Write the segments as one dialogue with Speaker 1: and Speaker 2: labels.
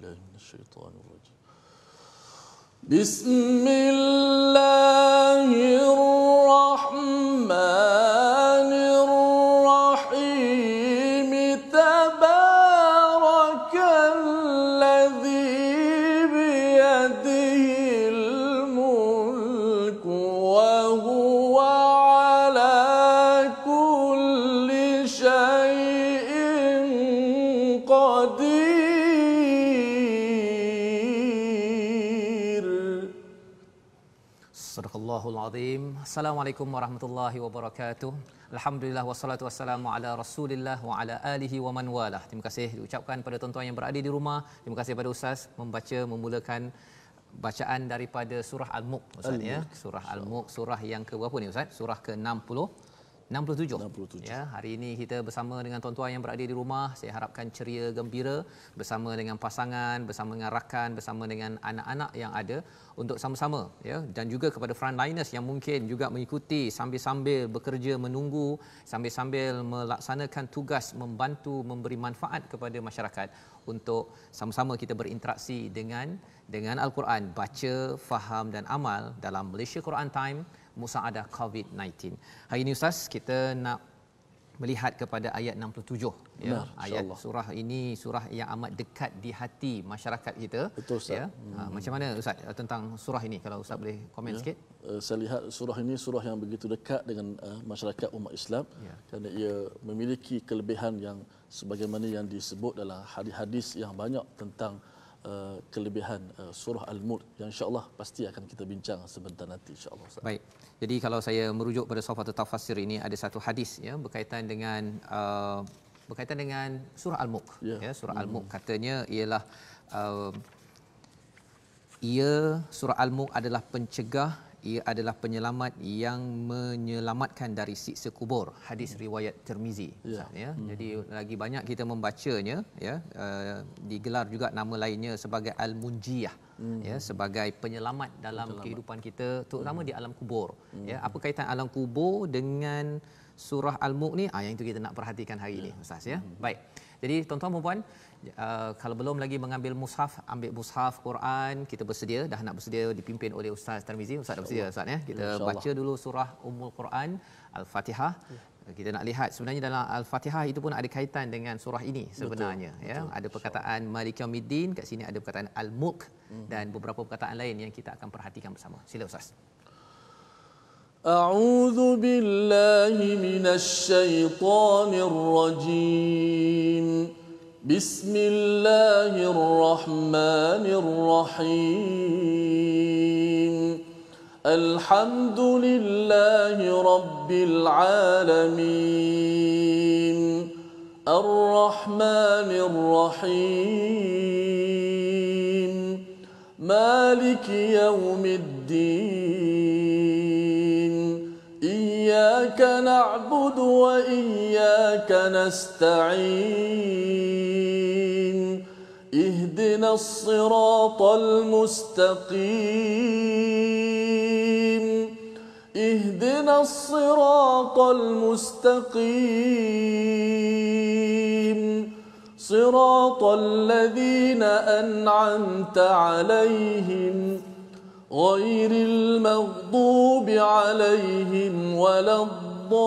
Speaker 1: billahi minasyaitonir rajim. Bismillahirrahmanirrahim. Tabarakalladzi biyadihil mulku wa huwa ala kulli syai'in qadir.
Speaker 2: Sadaqallahul Azim. Assalamualaikum warahmatullahi wabarakatuh. Alhamdulillah wassalatu wassalamu ala Rasulillah wa ala alihi wa man walah. Terima kasih diucapkan pada tuan-tuan yang berada di rumah. Terima kasih pada ustaz memulakan bacaan daripada surah Al-Mulk ustaz ya. Surah Al-Mulk, surah yang ke berapa ni ustaz? Surah ke-60 67. Ya, hari ini kita bersama dengan tuan-tuan yang berada di rumah. Saya harapkan ceria gembira bersama dengan pasangan, bersama dengan rakan, bersama dengan anak-anak yang ada untuk sama-sama ya, dan juga kepada frontliners yang mungkin juga mengikuti sambil-sambil bekerja menunggu, sambil-sambil melaksanakan tugas membantu memberi manfaat kepada masyarakat untuk sama-sama kita berinteraksi dengan Al-Quran, baca, faham dan amal dalam Malaysia Quran Time Musaadah COVID-19. Hari ini ustaz kita nak melihat kepada ayat 67 ya. Ayat surah ini surah yang amat dekat di hati masyarakat kita.
Speaker 1: Betul ustaz.
Speaker 2: Ya. Macam mana ustaz tentang surah ini, kalau ustaz boleh komen sikit?
Speaker 1: Saya lihat surah ini surah yang begitu dekat dengan masyarakat umat Islam kerana ia memiliki kelebihan yang sebagaimana yang disebut dalam hadis-hadis yang banyak tentang kelebihan surah Al-Mulk yang insya-Allah pasti akan kita bincang sebentar nanti insya-Allah.
Speaker 2: Baik. Jadi kalau saya merujuk pada Safatul Tafsir ini, ada satu hadis ya berkaitan dengan surah Al-Mulk ya. Surah Al-Mulk katanya ialah surah Al-Mulk adalah pencegah, ia adalah penyelamat yang menyelamatkan dari siksa kubur. Hadis riwayat Tirmizi ya. Jadi lagi banyak kita membacanya ya, digelar juga nama lainnya sebagai Al-Munjiyah ya, sebagai penyelamat dalam kehidupan kita terutama di alam kubur ya. Apa kaitan alam kubur dengan surah Al-Mulk ni? Yang itu kita nak perhatikan hari ini ustaz ya. Baik. Jadi tuan-tuan dan puan, kalau belum lagi mengambil mushaf, ambil mushaf Quran. Kita dah nak bersedia dipimpin oleh Ustaz Tarmizi. Ustaz dah bersedia ustaz ya. Kita baca dulu surah Ummul Quran Al-Fatihah. Kita nak lihat sebenarnya dalam Al-Fatihah itu pun ada kaitan dengan surah ini sebenarnya. Betul. Ada perkataan Maliki Yaumiddin, kat sini ada perkataan Al-Mulk dan beberapa perkataan lain yang kita akan perhatikan bersama. Sila ustaz.
Speaker 1: A'udzu billahi minasy syaithanir rajim. Bismillahirrahmanirrahim. Alhamdulillahi rabbil alamin. Ar-Rahmanir Rahim. Maliki yaumiddin. إياك نعبد وإياك نستعين اهدنا الصراط المستقيم اهدنا الصراط المستقيم صراط الذين أنعمت عليهم غير المغضوب عليهم ولا الضالين.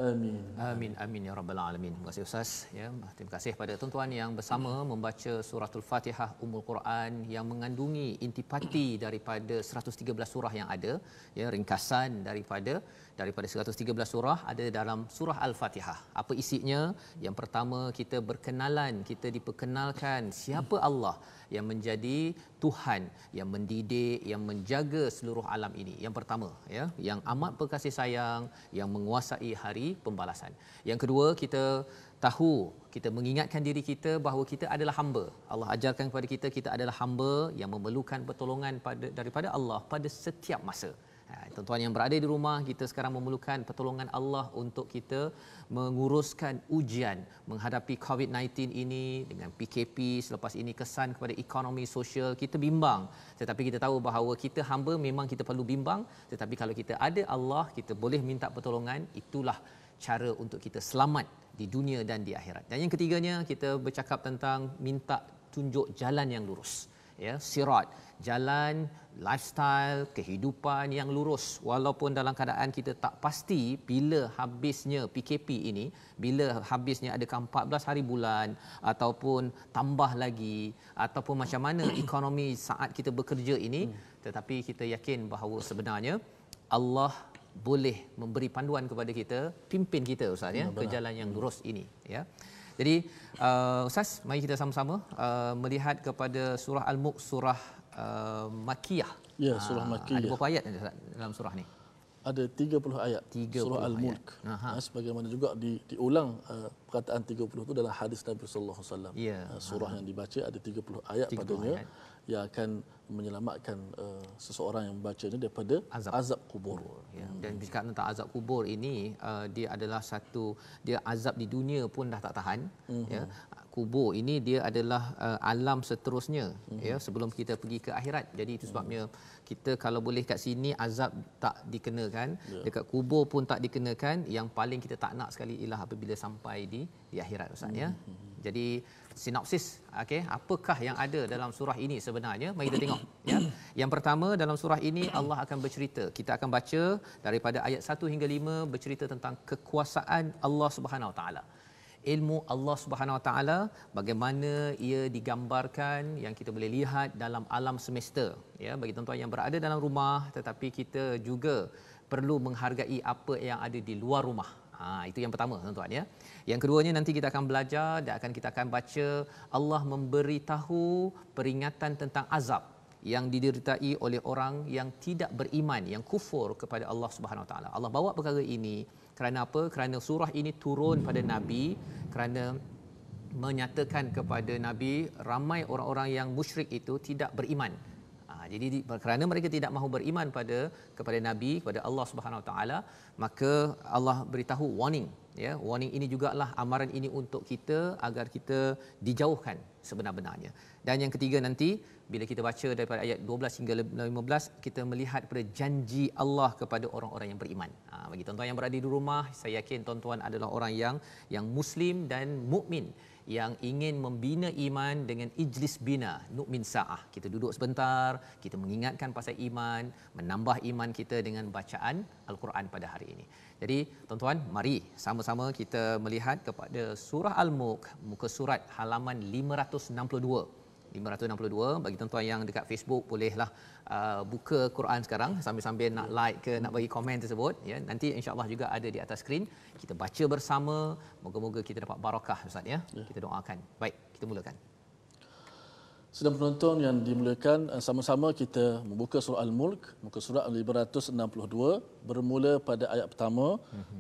Speaker 1: Amin.
Speaker 2: Amin amin ya rabbal alamin. Terima kasih ustaz ya. Terima kasih pada tuan-tuan yang bersama membaca suratul Fatihah Ummul Quran yang mengandungi intipati daripada 113 surah yang ada ya, ringkasan daripada 113 surah ada dalam surah Al-Fatihah. Apa isinya? Yang pertama, kita berkenalan, kita diperkenalkan siapa Allah yang menjadi Tuhan, yang mendidik, yang menjaga seluruh alam ini. Yang pertama ya, yang amat berkasih sayang, yang menguasai hari pembalasan. Yang kedua, kita tahu, kita mengingatkan diri kita bahawa kita adalah hamba. Allah ajarkan kepada kita adalah hamba yang memerlukan pertolongan daripada Allah pada setiap masa. Tuan-tuan yang berada di rumah, kita sekarang memerlukan pertolongan Allah untuk kita menguruskan ujian menghadapi COVID-19 ini dengan PKP. Selepas ini kesan kepada ekonomi sosial, kita bimbang. Tetapi kita tahu bahawa kita hamba memang kita perlu bimbang, tetapi kalau kita ada Allah, kita boleh minta pertolongan. Itulah cara untuk kita selamat di dunia dan di akhirat. Dan yang ketiganya, kita bercakap tentang minta tunjuk jalan yang lurus. Ya, sirat, jalan lifestyle kehidupan yang lurus, walaupun dalam keadaan kita tak pasti bila habisnya PKP ini, bila habisnya adakah 14 hari bulan ataupun tambah lagi, ataupun macam mana ekonomi saat kita bekerja ini, tetapi kita yakin bahawa sebenarnya Allah boleh memberi panduan kepada kita, pimpin kita Ustaz ya, ke jalan yang lurus ini ya. Jadi Ustaz, mari kita sama-sama melihat kepada surah Al-Mulk, surah Makkiyah.
Speaker 1: Ya, surah Makkiyah.
Speaker 2: Ada berapa ayat dalam surah ni?
Speaker 1: Ada 30 ayat
Speaker 2: 30
Speaker 1: surah Al-Mulk. Sebagaimana juga diulang perkataan 30 itu dalam hadis Nabi sallallahu alaihi wasallam. Surah yang dibaca ada 30 ayat 30 padanya ayat yang akan menyelamatkan seseorang yang membacanya daripada azab kubur.
Speaker 2: Ya. Dan bercakap tentang azab kubur ini, dia adalah satu, dia azab di dunia pun dah tak tahan. Ya. Kubur ini dia adalah alam seterusnya ya, sebelum kita pergi ke akhirat. Jadi itu sebabnya kita kalau boleh kat sini azab tak dikenakan, dekat kubur pun tak dikenakan, yang paling kita tak nak sekali ialah apabila sampai di akhirat Ustaz ya. Jadi sinopsis, okey, apakah yang ada dalam surah ini sebenarnya? Mari kita tengok ya. Yang pertama, dalam surah ini Allah akan bercerita. Kita akan baca daripada ayat 1 hingga 5 bercerita tentang kekuasaan Allah Subhanahu Wa Taala. Ilmu Allah Subhanahu Wa Taala, bagaimana ia digambarkan yang kita boleh lihat dalam alam semesta ya, bagi tuan-tuan yang berada dalam rumah, tetapi kita juga perlu menghargai apa yang ada di luar rumah. Itu yang pertama tuan-tuan ya. Yang keduanya nanti kita akan belajar dan kita akan baca Allah memberitahu peringatan tentang azab yang dideritai oleh orang yang tidak beriman, yang kufur kepada Allah Subhanahu Wa Taala. Allah bawa perkara ini kerana apa? Kerana surah ini turun pada Nabi, kerana menyatakan kepada Nabi ramai orang-orang yang musyrik itu tidak beriman. Jadi kerana mereka tidak mahu beriman kepada Nabi, kepada Allah Subhanahu Wa Taala, maka Allah beritahu warning ya. Warning ini jugalah amaran ini untuk kita agar kita dijauhkan sebenar-benarnya. Dan yang ketiga nanti bila kita baca daripada ayat 12 hingga 15, kita melihat pada janji Allah kepada orang-orang yang beriman. Bagi tuan-tuan yang berada di rumah, saya yakin tuan-tuan adalah orang yang muslim dan mukmin, yang ingin membina iman dengan ijlis bina nu'min sa'ah. Kita duduk sebentar, kita mengingatkan pasal iman, menambah iman kita dengan bacaan Al-Quran pada hari ini. Jadi tuan-tuan, mari sama-sama kita melihat kepada surah Al-Mulk, muka surat halaman 562. Bagi tuan-tuan yang dekat Facebook, bolehlah buka Quran sekarang sambil-sambil nak like ke nak bagi komen tersebut ya. Nanti insya-Allah juga ada di atas skrin. Kita baca bersama, moga-moga kita dapat barakah Ustaz ya. Kita doakan. Baik, kita mulakan.
Speaker 1: Sedang penonton yang dimuliakan, sama-sama kita membuka surah Al-Mulk, muka surat 562, bermula pada ayat pertama.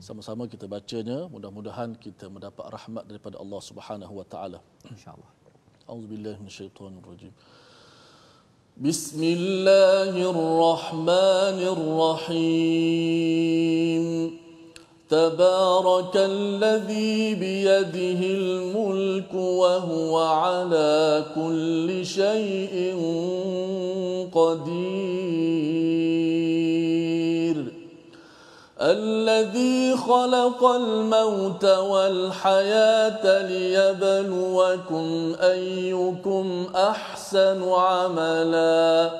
Speaker 1: Sama-sama kita bacanya, mudah-mudahan kita mendapat rahmat daripada Allah Subhanahu Wa Taala.
Speaker 2: Insya-Allah.
Speaker 1: A'udzubillahi minasyaitonirrajim. Bismillahirrahmanirrahim. Tabarakalladzi biyadihil mulku wa huwa ala kulli syai'in qadir. الذي خلق الموت والحياة ليبلوكم أيكم أحسن عملا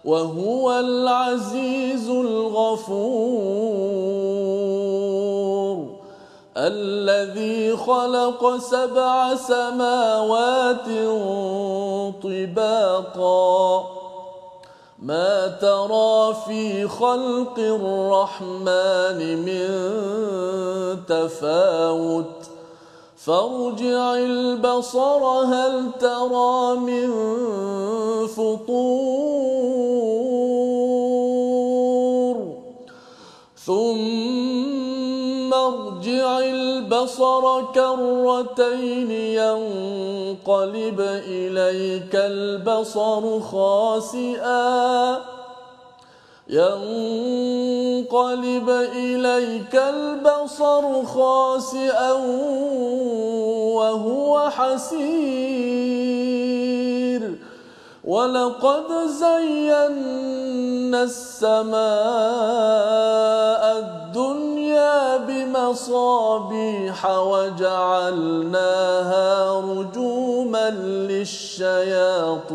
Speaker 1: وهو العزيز الغفور الذي خلق 7 سماوات طباقا ما ترى في خلق الرحمن من تفاوت فارجع البصر هل ترى من فطور ثم ارجع البصر كرتين ينقلب إليك البصر خاسئا ينقلب إليك البصر خاسئا وهو حسير ولقد زينا السماء الدنيا بمصابيح وجعلناها رجوما للشياطين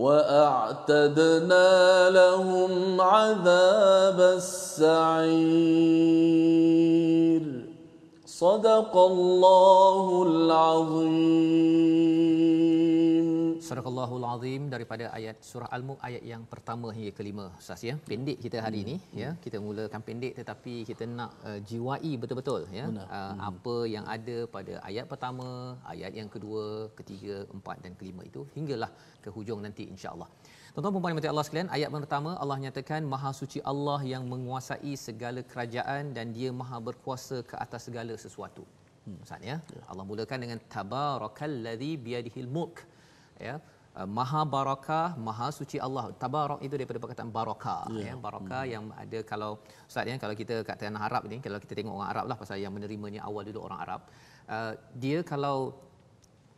Speaker 1: وأعتدنا لهم عذاب السعير صدق الله العظيم.
Speaker 2: Sadaqallahul Azim, daripada ayat surah Al-Mulk ayat yang pertama hingga kelima. Ustaz ya, pendek kita hari ini ya. Kita mulakan pendek tetapi kita nak jiwai betul-betul ya. Apa yang ada pada ayat pertama, ayat yang kedua, ketiga, empat dan kelima itu hinggalah ke hujung nanti insya-Allah. Tuan-tuan puan-puan yang Allah sekalian, ayat pertama Allah nyatakan Maha Suci Allah yang menguasai segala kerajaan dan Dia Maha berkuasa ke atas segala sesuatu. Ustaz ya. Allah mulakan dengan tabarakalladzi biyadihil mulk. Ya, maha barakah, maha suci Allah. Tabarak itu daripada perkataan barakah ya, barakah yang ada. Kalau ustaz ya, kalau kita kat tanah Arab ni, kalau kita tengok orang Arab lah, pasal yang menerimanya awal dulu orang Arab, dia kalau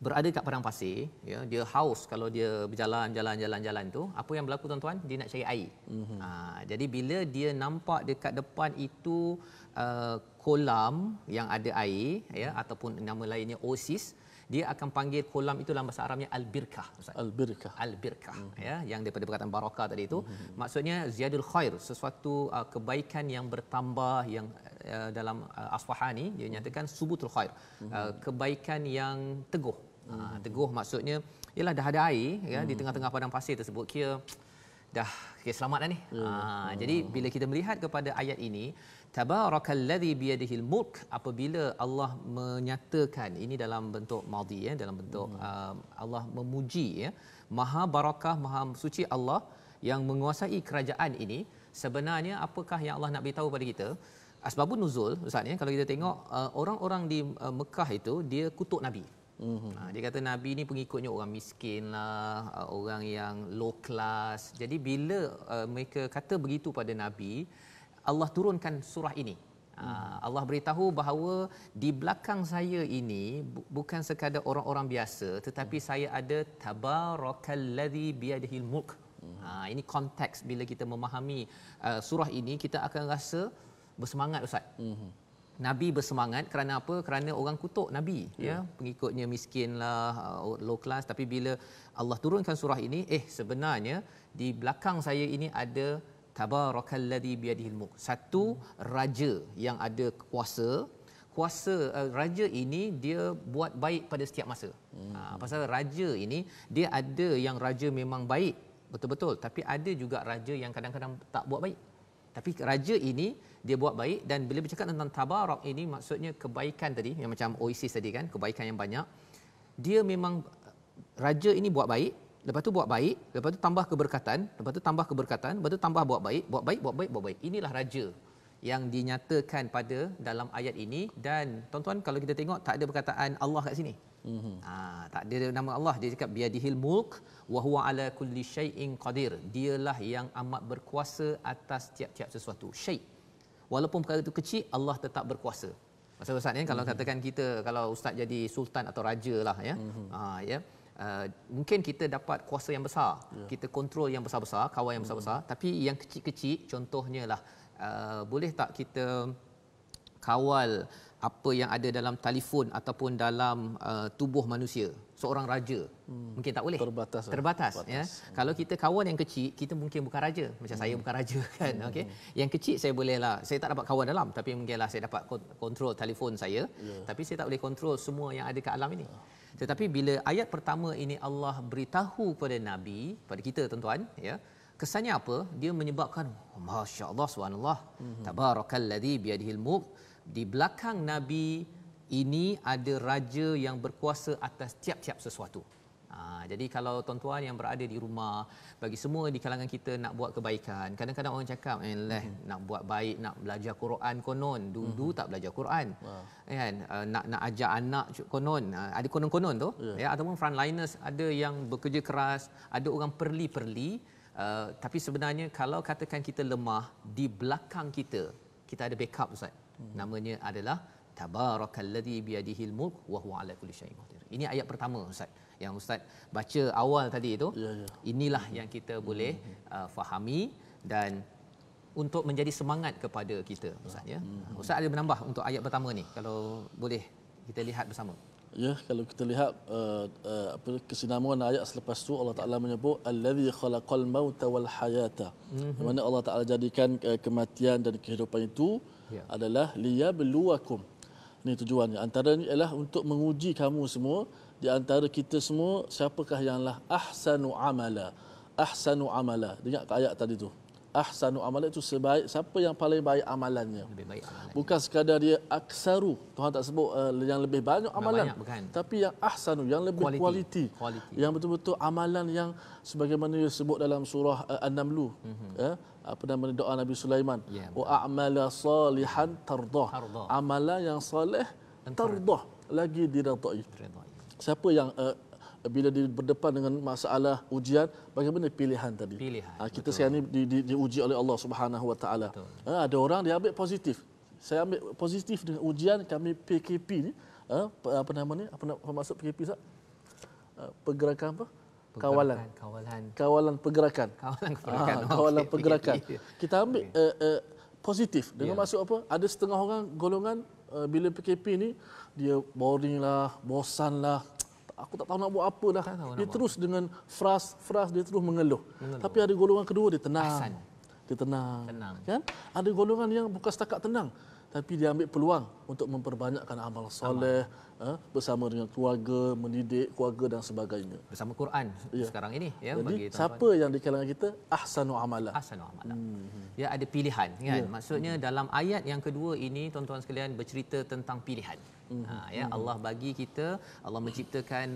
Speaker 2: berada kat padang pasir ya, dia haus. Kalau dia berjalan tu, apa yang berlaku tuan-tuan, dia nak cari air. Jadi bila dia nampak dekat depan itu kolam yang ada air ya, ataupun nama lainnya oasis, dia akan panggil kolam itu dalam bahasa Arabnya al-birkah. Al-birkah ya, yang daripada perkataan barakah tadi itu. Maksudnya ziyadul khair, sesuatu kebaikan yang bertambah, yang dalam Asfahani dia nyatakan subutul khair, kebaikan yang teguh. Teguh maksudnya ialah dah ada air ya di tengah-tengah padang pasir tersebut, kira dah selamat dah ni. Jadi bila kita melihat kepada ayat ini, tabarakalladzi biyadihil mulk, apabila Allah menyatakan ini dalam bentuk madhi ya, dalam bentuk Allah memuji ya, maha barakah, maha suci Allah yang menguasai kerajaan ini, sebenarnya apakah yang Allah nak beritahu pada kita? Asbabun nuzul ustaz ya, kalau kita tengok orang-orang di Mekah itu dia kutuk Nabi. Dia kata Nabi ni pengikutnya orang miskin lah, orang yang low class. Jadi bila mereka kata begitu pada Nabi, Allah turunkan surah ini. Allah beritahu bahawa di belakang saya ini bukan sekadar orang-orang biasa, tetapi saya ada tabarakalladzi biyadihil mulk. Ini konteks bila kita memahami surah ini, kita akan rasa bersemangat ustaz. Nabi bersemangat kerana apa? Kerana orang kutuk Nabi ya, pengikutnya miskinlah, low class. Tapi bila Allah turunkan surah ini, sebenarnya di belakang saya ini ada tabarakalladzi biyadihil mulk, satu raja yang ada kuasa. Raja ini dia buat baik pada setiap masa. Pasal raja ini dia ada yang raja memang baik betul-betul, tapi ada juga raja yang kadang-kadang tak buat baik. Tapi raja ini dia buat baik, dan bila bercakap tentang tabarak ini maksudnya kebaikan tadi, yang macam oasis tadi kan, kebaikan yang banyak. Dia memang raja ini buat baik, lepas tu buat baik, lepas tu tambah keberkatan, lepas tu tambah keberkatan, lepas tu tambah buat baik. Inilah raja yang dinyatakan pada dalam ayat ini. Dan tuan-tuan kalau kita tengok tak ada perkataan Allah kat sini. Tak ada nama Allah. Dia cakap biyadihil mulk wa huwa ala kulli syai'in qadir. Dialah yang amat berkuasa atas tiap-tiap sesuatu. Syai'. Walaupun perkara itu kecil, Allah tetap berkuasa. Maksud ustaz ni kalau katakan kita, kalau ustaz jadi sultan atau raja lah ya. Mungkin kita dapat kuasa yang besar. Kita kontrol yang besar-besar, kawal yang besar-besar, tapi yang kecil-kecil contohnya lah, boleh tak kita kawal apa yang ada dalam telefon ataupun dalam tubuh manusia seorang raja? Mungkin tak boleh, terbatas ya. Kalau kita kawal yang kecil, kita mungkin bukan raja. Macam saya bukan raja kan, okey. Yang kecil saya bolehlah, saya tak dapat kawal dalam, tapi mungkinlah saya dapat kontrol telefon saya, tapi saya tak boleh kontrol semua yang ada kat alam ini. Tetapi bila ayat pertama ini Allah beritahu pada Nabi, pada kita tuan-tuan ya, kesannya apa? Dia menyebabkan masya-Allah, subhanallah, tabarakalladzi biyadihil mulk. Di belakang Nabi ini ada raja yang berkuasa atas tiap-tiap sesuatu. Jadi kalau tuan-tuan yang berada di rumah, bagi semua di kalangan kita nak buat kebaikan, kadang-kadang orang cakap nak buat baik, nak belajar Quran konon, dulu tak belajar Quran. Kan, nak ajar anak konon, ada konon-konon tu ya, ataupun frontliners ada yang bekerja keras, ada orang perli-perli, Tapi sebenarnya kalau katakan kita lemah, di belakang kita ada backup Ustaz. Namanya adalah tabarakalladzi biyadihil mulk wa huwa ala kulli syai'in qadir. Ini ayat pertama Ustaz yang Ustaz baca awal tadi itu. Inilah yang kita boleh fahami dan untuk menjadi semangat kepada kita Ustaz ya. Ustaz ada menambah untuk ayat pertama ni kalau boleh kita lihat bersama.
Speaker 1: Ya, kalau kita lihat kesinambungan ayat selepas tu Allah Taala menyebut allazi khalaqal mauta wal hayata. Di mana Allah Taala jadikan kematian dan kehidupan itu adalah liyabluwakum. Ini tujuannya. Antaranya ialah untuk menguji kamu semua, di antara kita semua siapakah yanglah ahsanu amala. Ahsanu amala. Ingat ayat tadi tu. Ahsanu amala itu sebaik, siapa yang paling baik amalannya.
Speaker 2: Lebih baik amalan.
Speaker 1: Bukan sekadar dia aksaru. Tuhan tak sebut yang lebih banyak amalan.
Speaker 2: Banyak,
Speaker 1: tapi yang ahsanu, yang lebih kualiti. Yang betul-betul amalan yang sebagaimana disebut dalam surah An-Naml. Apa nama doa Nabi Sulaiman? Wa a'mala salihan tardah. Amalan yang soleh tardah, lagi diridai. Siapa yang bila berdepan dengan masalah ujian, bagaimana pilihan tadi? Kita sekarang ni diuji oleh Allah Subhanahu Wa Taala. Ada orang dia ambil positif. Saya ambil positif dengan ujian kami PKP ni. Apa nama ni? Apa maksud PKP Ustaz? Pergerakan apa? Kawalan pergerakan. Kawalan pergerakan. Kita ambil positif dengan maksud apa? Ada setengah orang golongan bila PKP ni dia boring lah, bosan lah. Aku tak tahu nak buat apa dah. Dia terus dengan fras dia terus mengeluh. Tapi ada golongan kedua dia tenang. Dia tenang. Kan? Ada golongan yang bukan setakat tenang, tapi dia ambil peluang untuk memperbanyakkan amal soleh, bersama dengan keluarga, mendidik keluarga dan sebagainya.
Speaker 2: Bersama Quran sekarang ini ya.
Speaker 1: Jadi,
Speaker 2: bagi
Speaker 1: siapa yang di kalangan kita ahsanu amala.
Speaker 2: Dia ada pilihan kan. Maksudnya dalam ayat yang kedua ini tuan-tuan sekalian bercerita tentang pilihan. Allah bagi kita, Allah menciptakan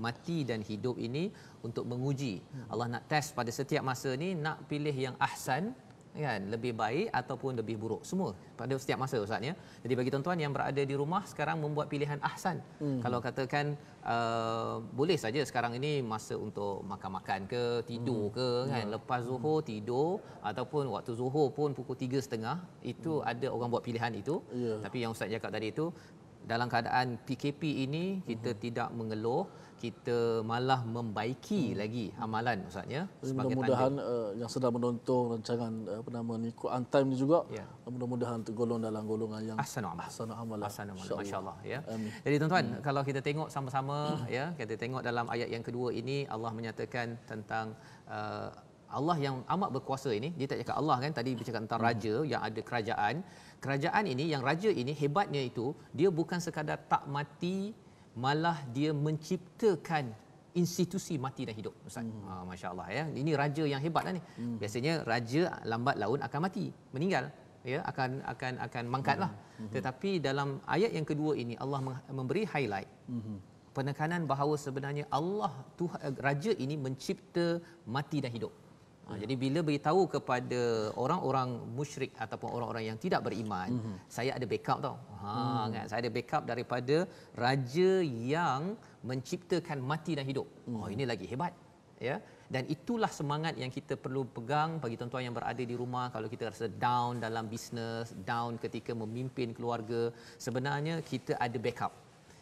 Speaker 2: mati dan hidup ini untuk menguji. Allah nak test pada setiap masa ni, nak pilih yang ahsan kan, lebih baik ataupun lebih buruk, semua pada setiap masa Ustaz ya. Jadi bagi tuan-tuan yang berada di rumah sekarang membuat pilihan ahsan. Kalau katakan boleh saja sekarang ini masa untuk makan-makan ke, tidur ke kan, lepas zuhur tidur ataupun waktu zuhur pun pukul 3.30 itu ada orang buat pilihan itu. Tapi yang Ustaz cakap tadi itu, dalam keadaan PKP ini kita tidak mengeluh, kita malah membaiki lagi amalan Ustaz ya.
Speaker 1: Mudah-mudahan yang sedang menonton rancangan apa nama ni Quran Time ni juga mudah-mudahan tergolong dalam golongan yang ahsanu amalan. Masya-Allah ya. Amin.
Speaker 2: Jadi tuan-tuan, kalau kita tengok sama-sama ya, kita tengok dalam ayat yang kedua ini Allah menyatakan tentang Allah yang amat berkuasa ini. Dia tak cakap Allah kan, tadi bercakap tentang raja yang ada kerajaan. Kerajaan ini, yang raja ini hebatnya itu, dia bukan sekadar tak mati, malah dia menciptakan institusi mati dan hidup Ustaz. Masya-Allah ya. Ini raja yang hebat lah ni. Biasanya raja lambat laun akan mati, meninggal ya, akan mangkatlah. Tetapi dalam ayat yang kedua ini Allah memberi highlight penekanan bahawa sebenarnya Allah raja ini mencipta mati dan hidup. Jadi bila beritahu kepada orang-orang musyrik ataupun orang-orang yang tidak beriman, saya ada backup tau. Kan, saya ada backup daripada raja yang menciptakan mati dan hidup. Ini lagi hebat ya. Dan itulah semangat yang kita perlu pegang bagi tuan-tuan yang berada di rumah. Kalau kita rasa down dalam bisnes, down ketika memimpin keluarga, sebenarnya kita ada backup.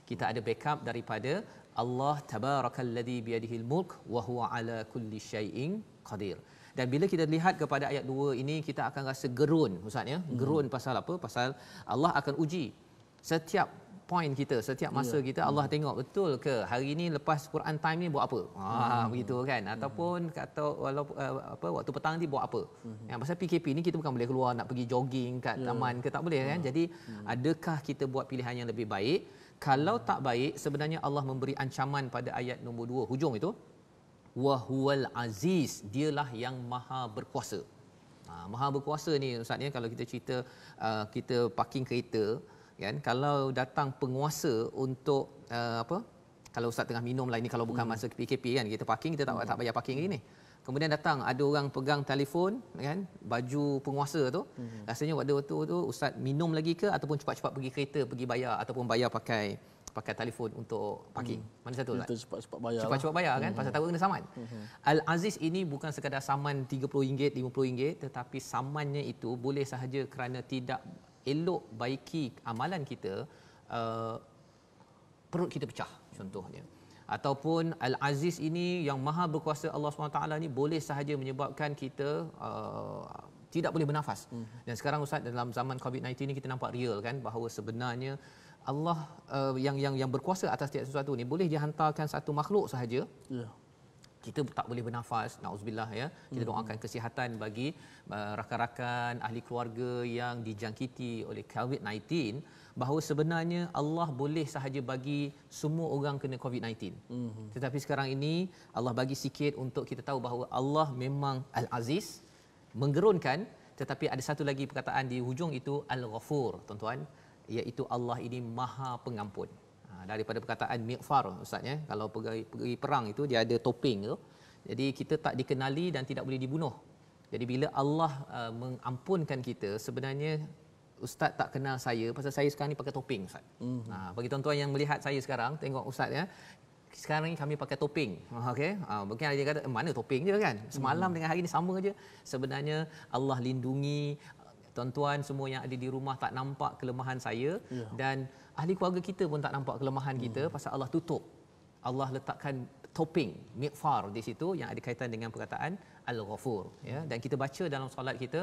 Speaker 2: Kita ada backup daripada Allah tabarakalladzi biyadihil mulk wa huwa ala kulli syai'in qadir. Dan bila kita lihat kepada ayat 2 ini, kita akan rasa gerun Ustaz ya. Gerun pasal apa? Pasal Allah akan uji setiap poin kita, setiap masa kita. Allah tengok betul ke hari ini lepas Quran Time ni buat apa. Begitu kan. Ataupun kata walaupun waktu petang ni buat apa. Yang pasal PKP ni kita bukan boleh keluar nak pergi jogging kat taman ke, tak boleh kan. Jadi adakah kita buat pilihan yang lebih baik? Kalau tak baik, sebenarnya Allah memberi ancaman pada ayat nombor 2 hujung itu, wa huwal aziz, dialah yang maha berkuasa. Maha berkuasa ni Ustaz ni, kalau kita cerita kita parking kereta kan, kalau datang penguasa untuk kalau Ustaz tengah minum lah, ini kalau bukan masa PKP kan, kita parking, kita tak bayar parking lagi ni. Kemudian datang ada orang pegang telefon kan, baju penguasa tu. Rasanya waktu tu Ustaz minum lagi ke ataupun cepat-cepat pergi kereta pergi bayar ataupun bayar pakai pakai telefon untuk parking. Mana satu?
Speaker 1: Kita cepat-cepat bayar.
Speaker 2: Cepat-cepat bayar kan, pasal tahu kena saman. Al-Aziz ini bukan sekadar saman RM30, RM50, tetapi samannya itu boleh sahaja kerana tidak elok baiki amalan kita, perut kita pecah contohnya. Ataupun Al-Aziz ini yang maha berkuasa Allah SWT ni boleh sahaja menyebabkan kita tidak boleh bernafas. Dan sekarang Ustaz, dalam zaman COVID-19 ni kita nampak real kan, bahawa sebenarnya Allah yang berkuasa atas setiap sesuatu ni boleh dihantarkan satu makhluk sahaja. Kita tak boleh bernafas, nauzubillah ya. Kita doakan kesihatan bagi rakan-rakan, ahli keluarga yang dijangkiti oleh COVID-19, bahawa sebenarnya Allah boleh sahaja bagi semua orang kena COVID-19. Tetapi sekarang ini Allah bagi sikit untuk kita tahu bahawa Allah memang Al-Aziz, menggerunkan, tetapi ada satu lagi perkataan di hujung itu Al-Ghafur, tuan-tuan, iaitu Allah ini Maha Pengampun. Daripada perkataan mighfar, Ustaz ya, kalau pergi perang itu dia ada topeng tu. Jadi kita tak dikenali dan tidak boleh dibunuh. Jadi bila Allah mengampunkan kita, sebenarnya Ustaz tak kenal saya pasal saya sekarang ni pakai topeng, Ustaz. Bagi tuan-tuan yang melihat saya sekarang, tengok Ustaz ya. Sekarang ni kami pakai topeng. Okey. Mungkin ada yang kata mana topeng je kan. Semalam dengan hari ni sama aja. Sebenarnya Allah lindungi tuan-tuan semua yang ada di rumah, tak nampak kelemahan saya, dan ahli keluarga kita pun tak nampak kelemahan kita pasal Allah tutup. Allah letakkan topeng, mighfar di situ yang ada kaitan dengan perkataan Al-Ghafur ya. Dan kita baca dalam solat kita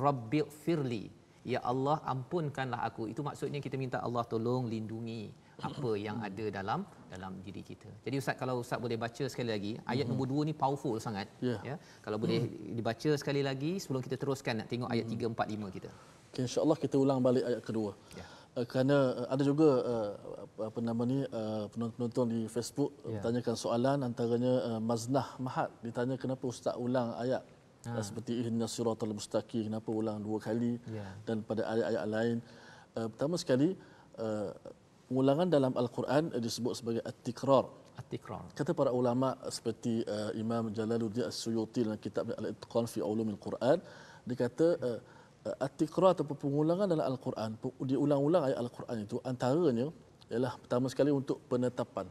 Speaker 2: Rabbighfirli, ya Allah ampunkanlah aku. Itu maksudnya kita minta Allah tolong lindungi apa yang ada dalam diri kita. Jadi Ustaz, kalau Ustaz boleh baca sekali lagi ayat nombor 2 ni powerful sangat ya. Kalau boleh dibaca sekali lagi sebelum kita teruskan nak tengok ayat 3, 4, 5 kita.
Speaker 1: Okay, insya-Allah kita ulang balik ayat kedua. Kerana ada juga penonton di Facebook bertanyakan soalan, antaranya Maznah Mahat ditanya kenapa Ustaz ulang ayat seperti ihdinas siratal mustaqim, kenapa ulang 2 kali dan pada ayat-ayat lain. Pertama sekali, pengulangan dalam Al-Quran disebut sebagai at-tikrar. Kata para ulama seperti Imam Jalaluddin As-Suyuti dalam kitab Al-Itqan fi Ulumil Quran, dia kata at-tikrar atau pengulangan dalam Al-Quran, diulang-ulang ayat Al-Quran itu antaranya ialah pertama sekali untuk penetapan,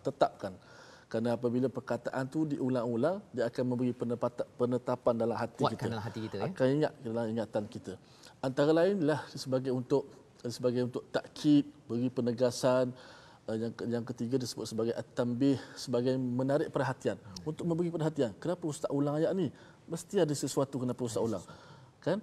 Speaker 1: tetapkan. Kerana apabila perkataan tu diulang-ulang, dia akan memberi penetapan dalam hati kita.
Speaker 2: Dalam hati kita,
Speaker 1: akan ingat dalam ingatan kita. Antara lainlah sebagai untuk takkid, beri penegasan. Yang ketiga disebut sebagai at-tanbih, sebagai menarik perhatian, untuk memberi perhatian. Kenapa Ustaz ulang ayat ni? Mesti ada sesuatu kenapa Ustaz ulang. Kan?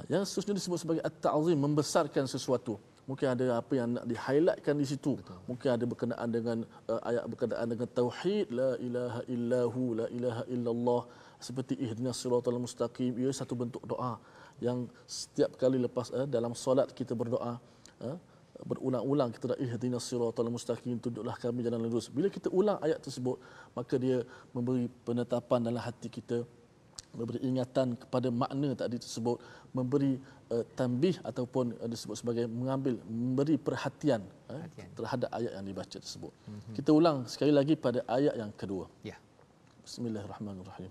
Speaker 1: Yang seterusnya disebut sebagai at-ta'zim, membesarkan sesuatu. Mungkin ada apa yang nak di-highlightkan di situ. Mungkin ada berkenaan dengan ayat berkenaan dengan tauhid, la ilaha illahu, la ilaha illallah, seperti ihdinas siratal mustaqim. Ia satu bentuk doa yang setiap kali lepas dalam solat kita berdoa, berulang-ulang kita dah ihdinas siratal mustaqim, tunjuklah kami jalan lurus. Bila kita ulang ayat tersebut, maka dia memberi penetapan dalam hati kita, memberi ingatan kepada makna tadi tersebut, memberi tanbih ataupun disebut sebagai memberi perhatian terhadap ayat yang dibaca tersebut. Kita ulang sekali lagi pada ayat yang kedua. Bismillahirrahmanirrahim.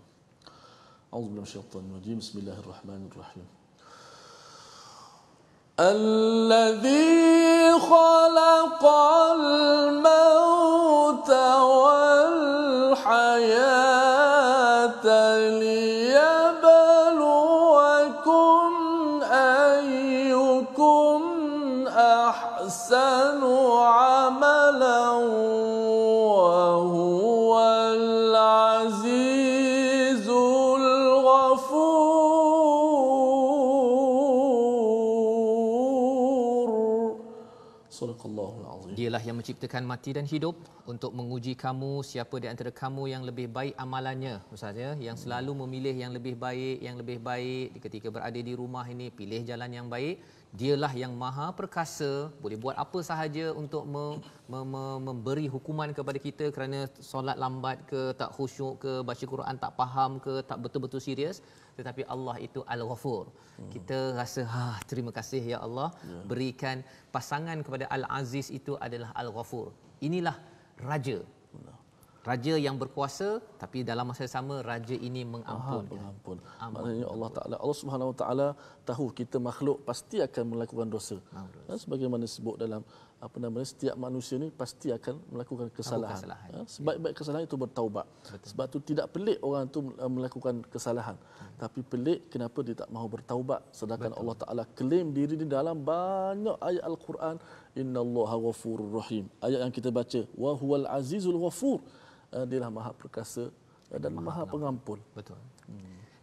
Speaker 1: A'udzubillahi minasyaitonir rajim. Bismillahirrahmanirrahim. Alladzi khalaqal mauta wal hayata liyabluwakum ayyukum ahsanu amalan wa huwal azizul ghafur.
Speaker 2: Dialah yang menciptakan mati dan hidup untuk menguji kamu siapa di antara kamu yang lebih baik amalannya. Ustaz ya, yang selalu memilih yang lebih baik ketika berada di rumah ini, pilih jalan yang baik. Dialah yang maha perkasa, boleh buat apa sahaja untuk memberi hukuman kepada kita kerana solat lambat ke, tak khusyuk ke, baca Quran tak faham ke, tak betul-betul serius. Tetapi Allah itu Al-Ghafur. Kita rasa terima kasih ya Allah, berikan pasangan kepada Al-Aziz itu adalah Al-Ghafur. Inilah raja. Raja yang berkuasa, tapi dalam masa yang sama raja ini mengampun.
Speaker 1: Maknanya Allah Subhanahu Wa Taala tahu kita makhluk pasti akan melakukan dosa. Dan sebagaimana disebut dalam setiap manusia ni pasti akan melakukan kesalahan. Sebaik-baik kesalahan itu bertaubat.
Speaker 2: Betul.
Speaker 1: Sebab tu tidak pelik orang tu melakukan kesalahan. Tapi pelik kenapa dia tak mahu bertaubat, sedangkan Allah Taala klaim diri di dalam banyak ayat Al-Quran, innallaha ghafurur rahim. Ayat yang kita baca, wa huwal azizul ghafur. Dialah Maha Perkasa dan Maha Pengampun.
Speaker 2: Betul.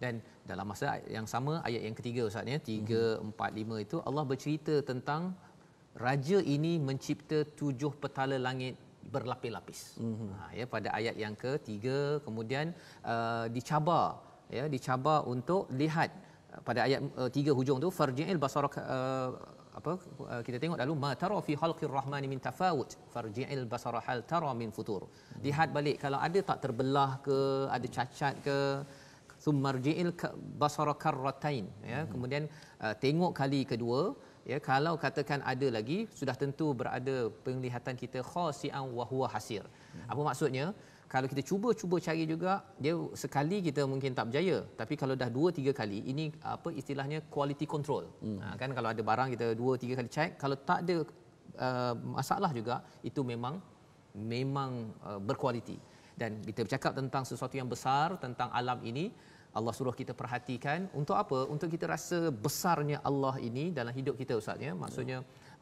Speaker 2: Dan dalam masa yang sama, ayat yang ketiga Ustaz ya, 3, 4, 5 itu Allah bercerita tentang raja ini mencipta 7 petala langit berlapis-lapis. Ya, pada ayat yang ketiga kemudian dicabar untuk lihat pada ayat 3 hujung tu, farji'il basara kita tengok dahulu, ma tara fi khalqir rahmani min tafawut farji'il basara hal tara min futur. Lihat balik kalau ada tak terbelah ke, ada cacat ke, summarji'il basara karratain ya. Kemudian tengok kali kedua ya, kalau katakan ada lagi, sudah tentu berada penglihatan kita khasi'an wa huwa hasir. Apa maksudnya? Kalau kita cuba cari juga, dia sekali kita mungkin tak berjaya, tapi kalau dah 2-3 kali, ini apa istilahnya quality control. Kan kalau ada barang kita 2-3 kali check, kalau tak ada masalah juga, itu memang berkualiti. Dan kita bercakap tentang sesuatu yang besar, tentang alam ini, Allah suruh kita perhatikan untuk apa? Untuk kita rasa besarnya Allah ini dalam hidup kita Ustaz ya. Maksudnya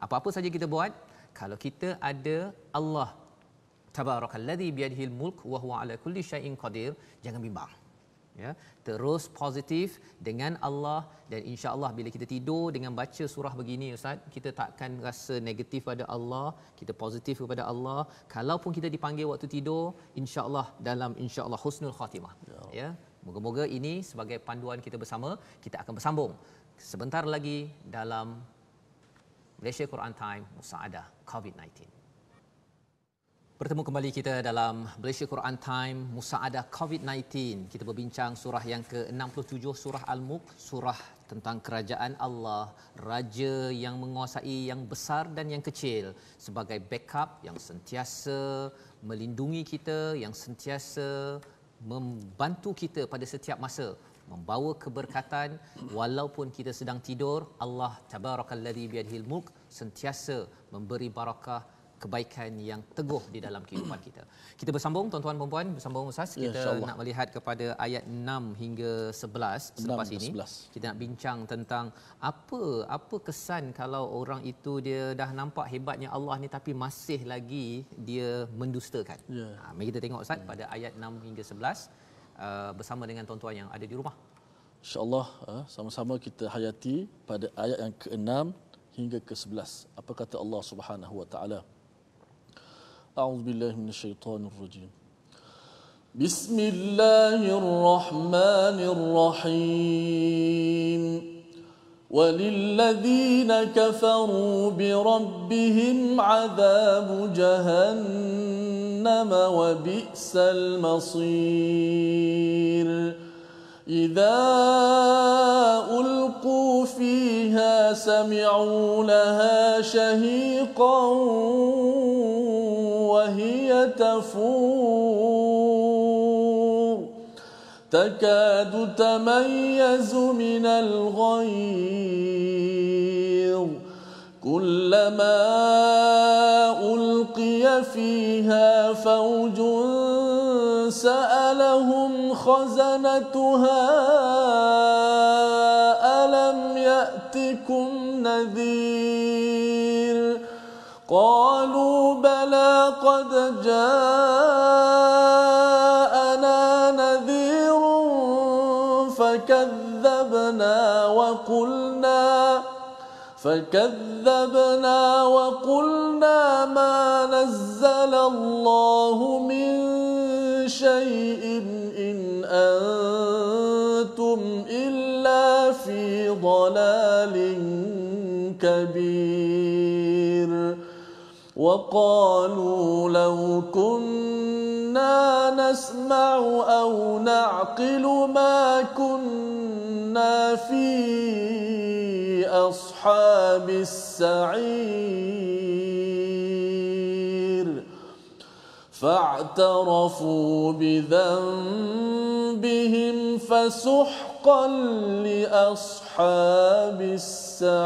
Speaker 2: apa-apa saja kita buat, kalau kita ada Allah Tabarakalladzi biyadihil mulk wa huwa ala kulli syai'in qadir, jangan bimbang. Ya, terus positif dengan Allah, dan insya-Allah bila kita tidur dengan baca surah begini Ustaz, kita takkan rasa negatif pada Allah, kita positif kepada Allah. Kalaupun kita dipanggil waktu tidur, insya-Allah dalam insya-Allah husnul khatimah. Ya, moga-moga ini sebagai panduan kita bersama. Kita akan bersambung sebentar lagi dalam Malaysia Quran Time Musaadah COVID-19. Bertemu kembali kita dalam Malaysia Quran Time Musaadah COVID-19. Kita berbincang surah yang ke-67, surah Al-Mulk, surah tentang kerajaan Allah, raja yang menguasai yang besar dan yang kecil, sebagai backup yang sentiasa melindungi kita, yang sentiasa membantu kita pada setiap masa, membawa keberkatan walaupun kita sedang tidur. Allah Tabarakalladzi biyadihil mulk sentiasa memberi barakah, kebaikan yang teguh di dalam kehidupan kita. Kita bersambung tuan-tuan dan puan, bersambung Ustaz. Kita nak melihat kepada ayat 6 hingga 11 selepas ini. Kita nak bincang tentang apa kesan kalau orang itu dia dah nampak hebatnya Allah ni tapi masih lagi dia mendustakan. Mari kita tengok Ustaz pada ayat 6 hingga 11 bersama dengan tuan-tuan yang ada di rumah.
Speaker 1: InsyaAllah sama-sama kita hayati pada ayat yang ke-6 hingga ke-11. Apa kata Allah Subhanahu wa taala? A'udzubillahi minasyaitonirrajim. Bismillahirrahmanirrahim. Walilladzina kafaru birabbihim 'adzabu jahannam wa bi'sal masir. إذا ألقوا فيها سمعوا لها شهيقا وهي تفور تكاد تميز من الغيظ كلما ألقي فيها فوج سألهم خزنتها ألم يأتكم نذير قالوا بلى قد جاءنا نذير فكذبنا وقلنا ما نزل الله من شيء إن أنتم إلا في ضلال كبير وقالوا لو كنا نسمع أو نعقل ما كنا في أصحاب السعير فاعترفوا بذنبهم فسحقا لأصحاب السعير.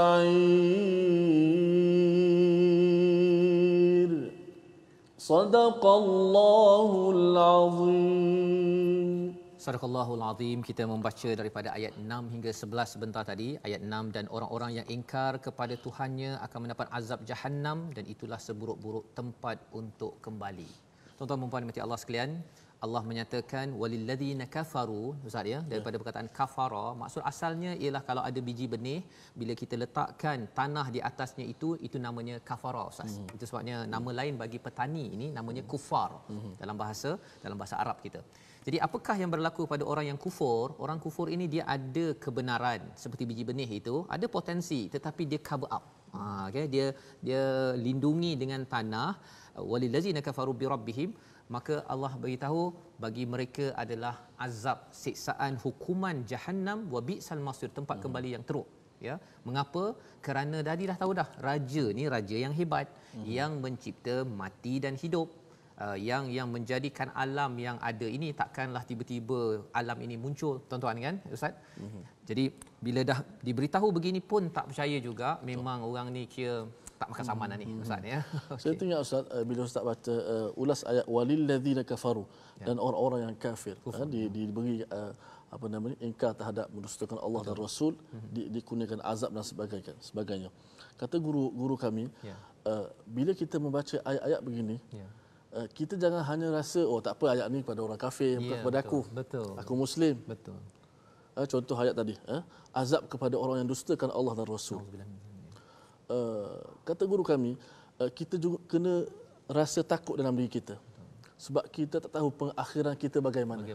Speaker 1: Sadaqallahul azim.
Speaker 2: Sadaqallahul azim. Kita membaca daripada ayat 6 hingga 11 sebentar tadi. Ayat 6, dan orang-orang yang ingkar kepada Tuhannya akan mendapat azab Jahannam, dan itulah seburuk-buruk tempat untuk kembali. Tuan-tuan dan puan dimati Allah sekalian, Allah menyatakan walilladzina kafaru, Ustaz ya, daripada perkataan kafara, maksud asalnya ialah kalau ada biji benih, bila kita letakkan tanah di atasnya itu namanya kafara, Ustaz. Itu sebabnya nama lain bagi petani ini namanya kufar dalam bahasa Arab kita. Jadi apakah yang berlaku pada orang yang kufur? Orang kufur ini dia ada kebenaran seperti biji benih itu, ada potensi tetapi dia cover up. Okay? Dia lindungi dengan tanah. Walillazina kafaru bi rabbihim, maka Allah beritahu bagi mereka adalah azab, siksaan, hukuman Jahannam, wa bi'sal masir, tempat kembali yang teruk. Ya, mengapa? Kerana dah tahu dah, raja ni raja yang hebat, yang mencipta mati dan hidup, yang menjadikan alam yang ada ini. Takkanlah tiba-tiba alam ini muncul, tuan-tuan kan, Ustaz? Jadi bila dah diberitahu begini pun tak percaya juga, memang orang ni kira tak makan samanan ni, Ustaz ya. Okay.
Speaker 1: Saya teringat Ustaz, bila Ustaz baca ulas ayat walilladzina kafaru, dan orang-orang yang kafir diberi ingkar terhadap mendustakan Allah dan Rasul, dikurniakan azab dan sebagainya. Kata guru kami, bila kita membaca ayat-ayat begini, kita jangan hanya rasa tak apa ayat ni pada orang kafir, bukan kepada aku.
Speaker 2: Betul.
Speaker 1: Aku Muslim.
Speaker 2: Betul.
Speaker 1: Contoh ayat tadi, azab kepada orang yang dustakan Allah dan Rasul. Kata guru kami, kita juga kena rasa takut dalam diri kita, sebab kita tak tahu pengakhiran kita bagaimana.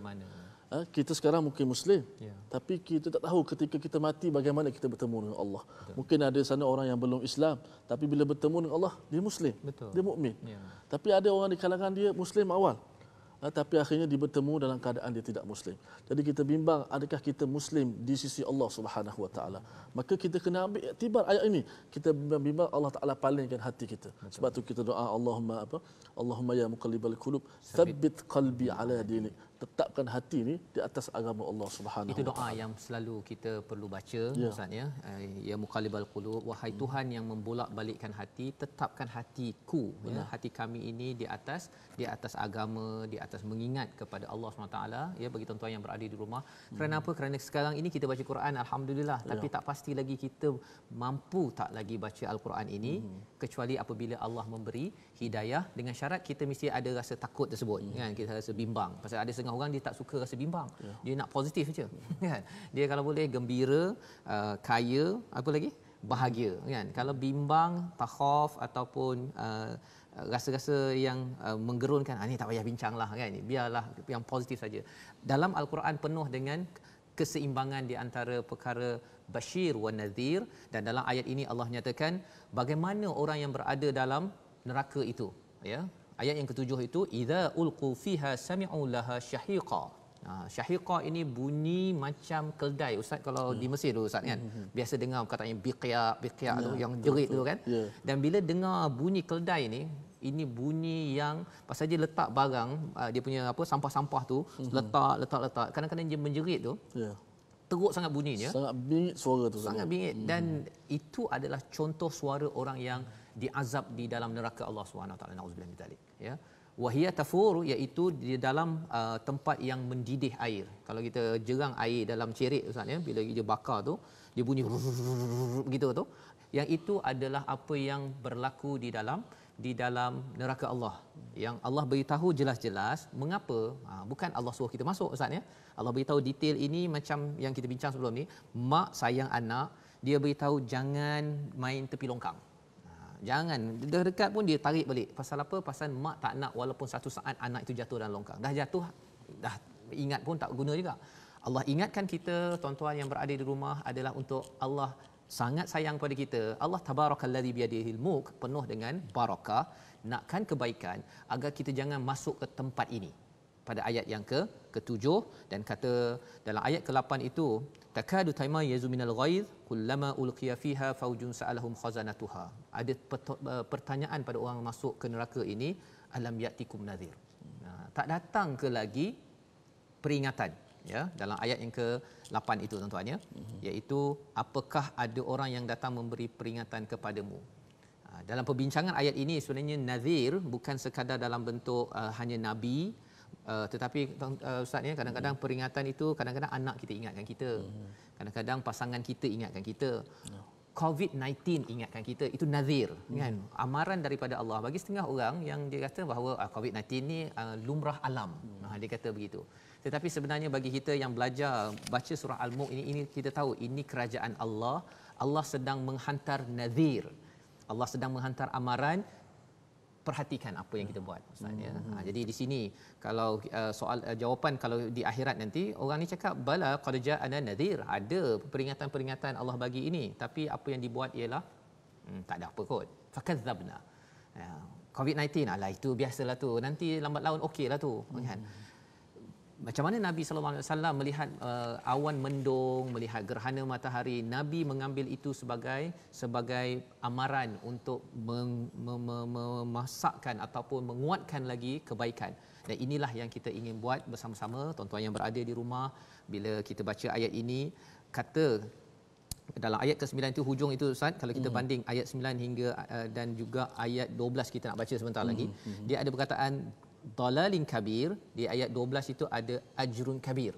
Speaker 1: Kita sekarang mungkin Muslim, tapi kita tak tahu ketika kita mati bagaimana kita bertemu dengan Allah. Mungkin ada sana orang yang belum Islam, tapi bila bertemu dengan Allah dia Muslim, dia mukmin. Tapi ada orang di kalangan dia Muslim awal, tapi akhirnya dia bertemu dalam keadaan dia tidak Muslim. Jadi kita bimbang, adakah kita Muslim di sisi Allah Subhanahu Wa Taala? Maka kita kena ambil iktibar ayat ini. Kita bimbang Allah Taala palingkan hati kita. Sebab tu kita doa Allahumma ya muqallibal qulub, tsabbit qalbi ala dinik. Tetapkan hati ni di atas agama Allah Subhanahu.
Speaker 2: Itu doa yang selalu kita perlu baca, Ustaz ya. Ya muqallibal qulub, wahai Tuhan yang membolak-balikkan hati, tetapkan hatiku, hati kami ini di atas agama, di atas mengingat kepada Allah SWT. Ya, bagi tuan-tuan yang berada di rumah. Kerana apa? Kerana sekarang ini kita baca Quran alhamdulillah, tapi tak pasti lagi kita mampu tak lagi baca Al-Quran ini, kecuali apabila Allah memberi hidayah, dengan syarat kita mesti ada rasa takut tersebut, kan? Kita rasa bimbang. Pasal ada setengah orang dia tak suka rasa bimbang. Dia nak positif saja. Kan? Dia kalau boleh gembira, kaya, apa lagi? Bahagia, kan? Kalau bimbang, takhaf ataupun rasa-rasa yang menggerunkan, ni tak payah bincanglah, kan? Biarlah yang positif saja. Dalam Al-Quran penuh dengan keseimbangan di antara perkara basyir wa nadhir, dan dalam ayat ini Allah nyatakan bagaimana orang yang berada dalam neraka itu, ya. Ayat yang ketujuh itu, idza ulqu fiha sami'u laha syahiqa. Syahiqa ini bunyi macam keldai, Ustaz. Kalau di Mesir tu, Ustaz, kan, biasa dengar perkataan yang biqya tu, yang jerit tu, kan. Dan bila dengar bunyi keldai ni, ini bunyi yang pasal dia letak barang, dia punya sampah-sampah tu, letak, kadang-kadang dia menjerit tu, teruk sangat bunyinya,
Speaker 1: sangat bingit suara tu,
Speaker 2: sangat bingit. Dan itu adalah contoh suara orang yang diazab di dalam neraka Allah SWT. Nauzubillah min dzalik, ya. Wahia tafur, iaitu di dalam tempat yang mendidih air. Kalau kita jerang air dalam cerik, Ustaz, ya, bila dia bakar tu dia bunyi begitu tu, yang itu adalah apa yang berlaku di dalam neraka Allah, yang Allah beritahu jelas-jelas. Mengapa? Bukan Allah suruh kita masuk, Ustaz, ya. Allah beritahu detail ini macam yang kita bincang sebelum ni. Mak sayang anak, dia beritahu jangan main tepi longkang. Jangan, dah dekat pun dia tarik balik. Pasal apa? Pasal mak tak nak walaupun satu saat anak itu jatuh dalam longkang. Dah jatuh, dah ingat pun tak guna juga. Allah ingatkan kita, tuan-tuan yang berada di rumah, adalah untuk Allah sangat sayang pada kita. Allah tabarakallazi biyadihil mulk, penuh dengan barakah, nakkan kebaikan agar kita jangan masuk ke tempat ini. Pada ayat yang ke-7, dan kata dalam ayat ke-8 itu, takadu taymayyazu minal ghaiz kullama ulqiya fiha faujun sa'alahum khazanatuha. Ada pertanyaan pada orang masuk ke neraka ini, alam ya'tikum nadhir. Tak datang ke lagi peringatan, ya, dalam ayat yang ke-8 itu, tuan-tuan, ya, iaitu apakah ada orang yang datang memberi peringatan kepadamu. Dalam perbincangan ayat ini sebenarnya nazir bukan sekadar dalam bentuk hanya nabi, tetapi Ustaz ya, kadang-kadang peringatan itu kadang-kadang anak kita ingatkan kita, kadang-kadang pasangan kita ingatkan kita, COVID-19 ingatkan kita, itu nazir kan, amaran daripada Allah bagi setengah orang yang dia kata bahawa COVID-19 ni lumrah alam. Dia kata begitu. Tetapi sebenarnya bagi kita yang belajar baca surah Al-Mulk ini kita tahu ini kerajaan Allah. Allah sedang menghantar nazir. Allah sedang menghantar amaran. Perhatikan apa yang kita buat, Ustaz ya. Jadi di sini kalau soal jawapan kalau di akhirat nanti orang ni cakap bala qad ja'ana nadhir, ada peringatan-peringatan Allah bagi ini, tapi apa yang dibuat ialah tak ada apa kot. Fakadzabna. COVID-19 alah itu biasalah tu, nanti lambat laun okeylah tu kan. Macam mana Nabi sallallahu alaihi wasallam melihat awan mendung, melihat gerhana matahari, Nabi mengambil itu sebagai amaran untuk memasakkan ataupun menguatkan lagi kebaikan. Dan inilah yang kita ingin buat bersama-sama tuan-tuan yang berada di rumah. Bila kita baca ayat ini, kata dalam ayat ke-9 itu hujung itu Ustaz, kalau kita banding ayat 9 hingga dan juga ayat 12 kita nak baca sebentar lagi, dia ada perkataan dalalin kabir. Di ayat 12 itu ada ajrun kabir.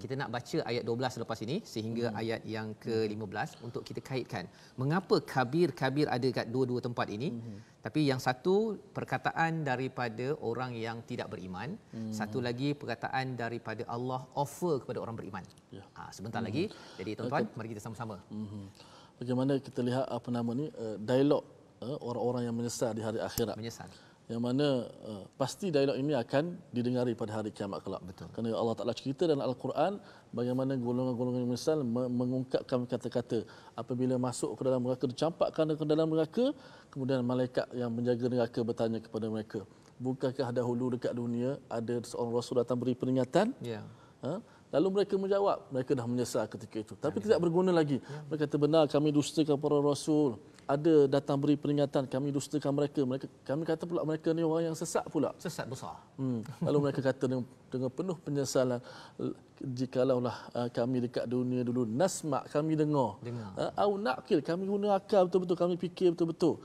Speaker 2: Kita nak baca ayat 12 selepas ini sehingga ayat yang ke-15 untuk kita kaitkan mengapa kabir ada kat dua-dua tempat ini. Tapi yang satu perkataan daripada orang yang tidak beriman, satu lagi perkataan daripada Allah offer kepada orang beriman. Sebentar lagi. Jadi tuan-tuan, mari kita sama-sama.
Speaker 1: Bagaimana kita lihat dialog orang-orang yang menyesal di hari akhirat.
Speaker 2: Menyesal.
Speaker 1: Yang mana pasti dialog ini akan didengari pada hari kiamat kelak.
Speaker 2: Betul.
Speaker 1: Kerana Allah Taala cerita dalam Al-Quran bagaimana golongan-golongan yang menyesal mengungkapkan kata-kata apabila masuk ke dalam neraka, dicampakkan ke dalam neraka, kemudian malaikat yang menjaga neraka bertanya kepada mereka, bukankah dahulu dekat dunia ada seorang rasul datang beri peringatan? Lalu mereka menjawab, mereka dah menyesal ketika itu. Tapi tidak berguna lagi. Mereka kata benar, kami dustakan para rasul. Ada datang beri peringatan, kami dustakan mereka. Kami kata pula mereka ni orang yang sesat pula.
Speaker 2: Sesat besar.
Speaker 1: Lalu mereka kata dengan penuh penyesalan, jikalaulah kami dekat dunia dulu, nasma' kami dengar. Au naqil, kami guna akal betul-betul, kami fikir betul-betul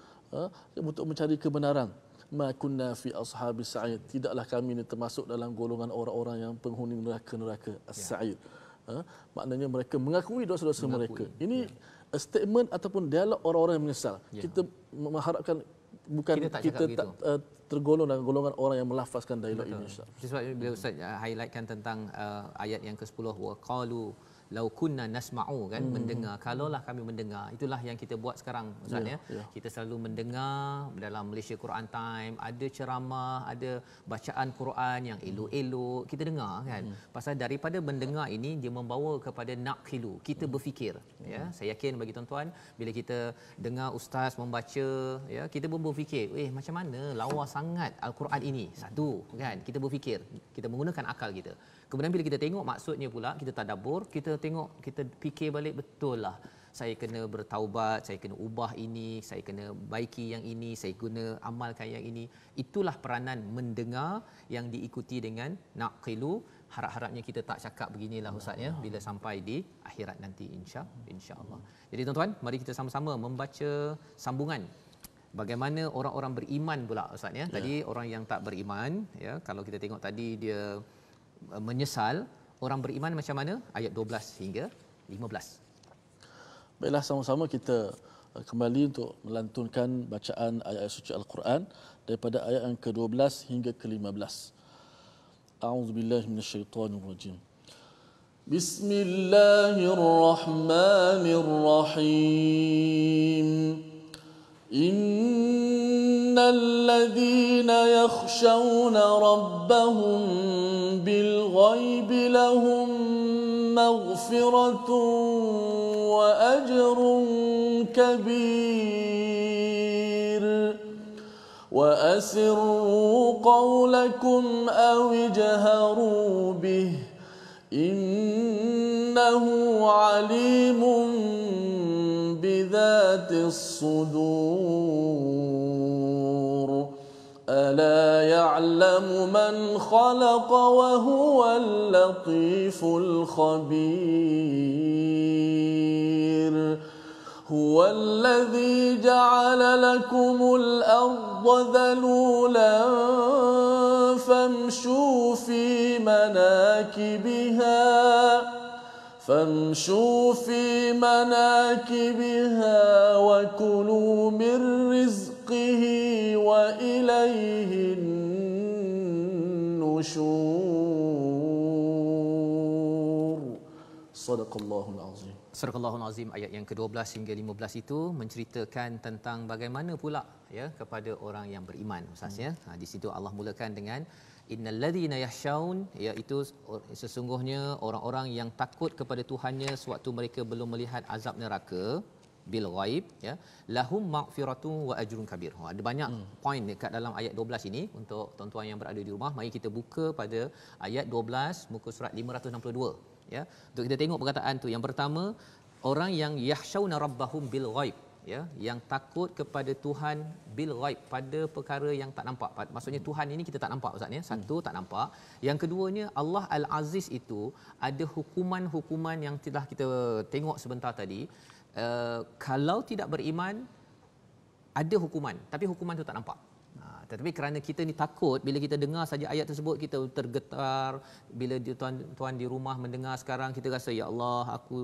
Speaker 1: untuk mencari kebenaran. Ma kunna fi ashabis sa'ir, tidaklah kami ini termasuk dalam golongan orang-orang yang penghuni neraka as-sa'ir. Maknanya mereka mengakui dosa-dosa mereka. Ini statement ataupun dialog orang-orang yang menyesal. Kita mengharapkan bukan kita tak tergolong dalam golongan orang yang melafazkan dialog ini.
Speaker 2: Sebab bila Ustaz highlightkan tentang ayat yang ke-10, wa qalu lau kunna nasma'u kan, mendengar, kalaulah kami mendengar. Itulah yang kita buat sekarang Ustaz ya. Kita selalu mendengar dalam Malaysia Quran Time, ada ceramah, ada bacaan Quran yang elok-elok, kita dengar kan. Pasal daripada mendengar ini dia membawa kepada naqilu, kita berfikir ya. Saya yakin bagi tuan-tuan bila kita dengar ustaz membaca ya, kita pun berfikir, macam mana lawa sangat Al-Quran ini. Satu kan, kita berfikir, kita menggunakan akal kita. Kemudian bila kita tengok maksudnya pula, kita tadabbur, kita tengok, kita fikir balik, betul lah. Saya kena bertaubat, saya kena ubah ini, saya kena baiki yang ini, saya guna amalkan yang ini. Itulah peranan mendengar yang diikuti dengan naqilu. Harap-harapnya kita tak cakap beginilah Ustaz ya bila sampai di akhirat nanti insya-Allah. Jadi tuan-tuan, mari kita sama-sama membaca sambungan bagaimana orang-orang beriman pula Ustaz ya. Tadi orang yang tak beriman ya, kalau kita tengok tadi dia menyesal. Orang beriman macam mana? Ayat 12 hingga 15.
Speaker 1: Baiklah, sama-sama kita kembali untuk melantunkan bacaan ayat-ayat suci Al-Quran daripada ayat yang ke-12 hingga ke-15. A'udzubillahi minasyaitonirrajim. Bismillahirrahmanirrahim. الذين يخشون ربهم بالغيب لهم مغفرة وأجر كبير وأسروا قولكم أو اجهروا به إنه عليم بذات الصدور ألا يعلم من خلق وهو اللطيف الخبير هو الذي جعل لكم الأرض ذلولا فامشوا في مناكبها وكلوا من رزقه وإليه النشور. صدق الله العظيم.
Speaker 2: Surahul Azim ayat yang ke-12 hingga 15 itu menceritakan tentang bagaimana pula ya kepada orang yang beriman Ustaz ya. Di situ Allah mulakan dengan innal ladzina yakhshaun, iaitu sesungguhnya orang-orang yang takut kepada Tuhannya sewaktu mereka belum melihat azab neraka bil ghaib ya, lahum maghfiratun wa ajrun kabir. Ada banyak poin dekat dalam ayat 12 ini untuk tuan-tuan yang berada di rumah. Mari kita buka pada ayat 12 muka surat 562 ya, untuk kita tengok perkataan tu. Yang pertama, orang yang yakhshauna rabbahum bil ghaib ya, yang takut kepada Tuhan bil ghaib, pada perkara yang tak nampak. Maksudnya Tuhan ini kita tak nampak Ustaz ya. Satu, tak nampak. Yang keduanya, Allah Al-Aziz itu ada hukuman-hukuman yang telah kita tengok sebentar tadi. Kalau tidak beriman ada hukuman, tapi hukuman itu tak nampak. Tetapi kerana kita ni takut, bila kita dengar saja ayat tersebut kita tergetar. Bila tuan-tuan di rumah mendengar sekarang, kita rasa ya Allah, aku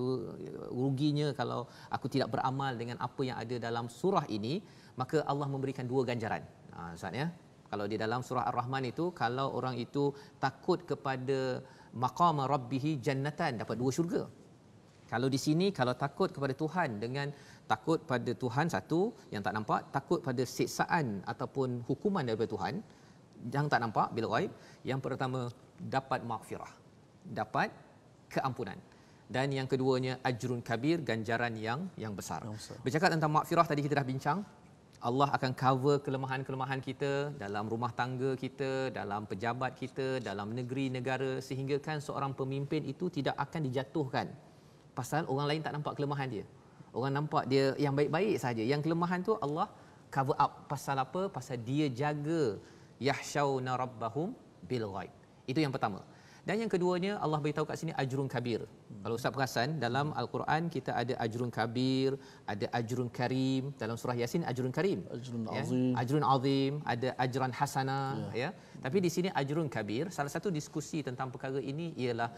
Speaker 2: ruginya kalau aku tidak beramal dengan apa yang ada dalam surah ini. Maka Allah memberikan dua ganjaran. Ustaz ya, kalau di dalam surah Ar-Rahman itu, kalau orang itu takut kepada maqam rabbih jannatan, dapat dua syurga. Kalau di sini, kalau takut kepada Tuhan dengan takut pada Tuhan satu yang tak nampak, takut pada siksaan ataupun hukuman daripada Tuhan yang tak nampak bil ghaib, yang pertama dapat maghfirah, dapat keampunan, dan yang keduanya ajrun kabir, ganjaran yang besar. Bercakap tentang maghfirah, tadi kita dah bincang, Allah akan cover kelemahan-kelemahan kita dalam rumah tangga kita, dalam pejabat kita, dalam negeri negara, sehingga kan seorang pemimpin itu tidak akan dijatuhkan pasal orang lain tak nampak kelemahan dia. Orang nampak dia yang baik-baik saja. Yang kelemahan tu Allah cover up. Pasal apa? Pasal dia jaga yakhshawna rabbahum bil ghaib. Itu yang pertama. Dan yang keduanya, Allah beritahu kat sini ajrun kabir. Kalau Ustaz perasan, dalam Al-Quran kita ada ajrun kabir, ada ajrun karim. Dalam surah Yasin ajrun karim,
Speaker 1: Ajrun azim,
Speaker 2: ajrun azim, ada ajran hasanah ya. Tapi di sini ajrun kabir. Salah satu diskusi tentang perkara ini ialah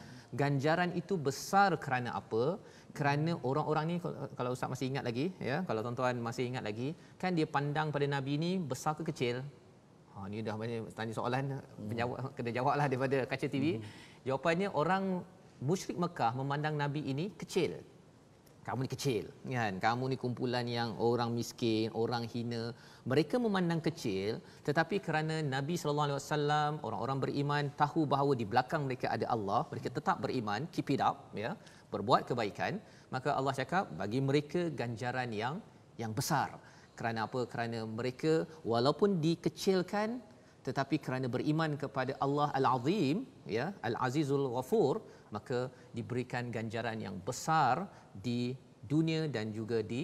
Speaker 2: ganjaran itu besar kerana apa? Kerana orang-orang ni, kalau Ustaz masih ingat lagi ya, kalau tuan-tuan masih ingat lagi, kan dia pandang pada Nabi ni besar ke kecil? Ni dah banyak tanya soalan, penjawab kena jawablah daripada kaca TV. Jawapannya, orang musyrik Mekah memandang Nabi ini kecil. Kamu ni kecil kan, kamu ni kumpulan yang orang miskin, orang hina. Mereka memandang kecil, tetapi kerana Nabi sallallahu alaihi wasallam, orang-orang beriman tahu bahawa di belakang mereka ada Allah, mereka tetap beriman, keep it up ya, berbuat kebaikan, maka Allah cakap bagi mereka ganjaran yang besar. Kerana apa? Kerana mereka walaupun dikecilkan, tetapi kerana beriman kepada Allah Al-Azim ya, Al-Azizul Ghafur, maka diberikan ganjaran yang besar di dunia dan juga di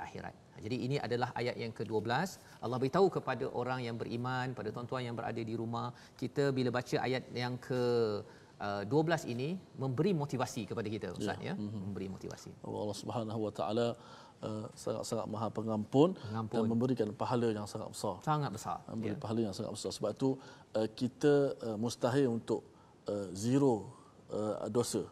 Speaker 2: akhirat. Jadi ini adalah ayat yang ke-12. Allah beritahu kepada orang yang beriman, pada tuan-tuan yang berada di rumah, kita bila baca ayat yang ke-12 ini memberi motivasi kepada kita Ustaz ya, memberi motivasi.
Speaker 1: Allah Subhanahu Wa Taala sangat-sangat Maha Pengampun dan memberikan pahala yang sangat besar.
Speaker 2: Sangat besar.
Speaker 1: Memberi pahala yang sangat besar. Sebab tu kita mustahil untuk zero dosa.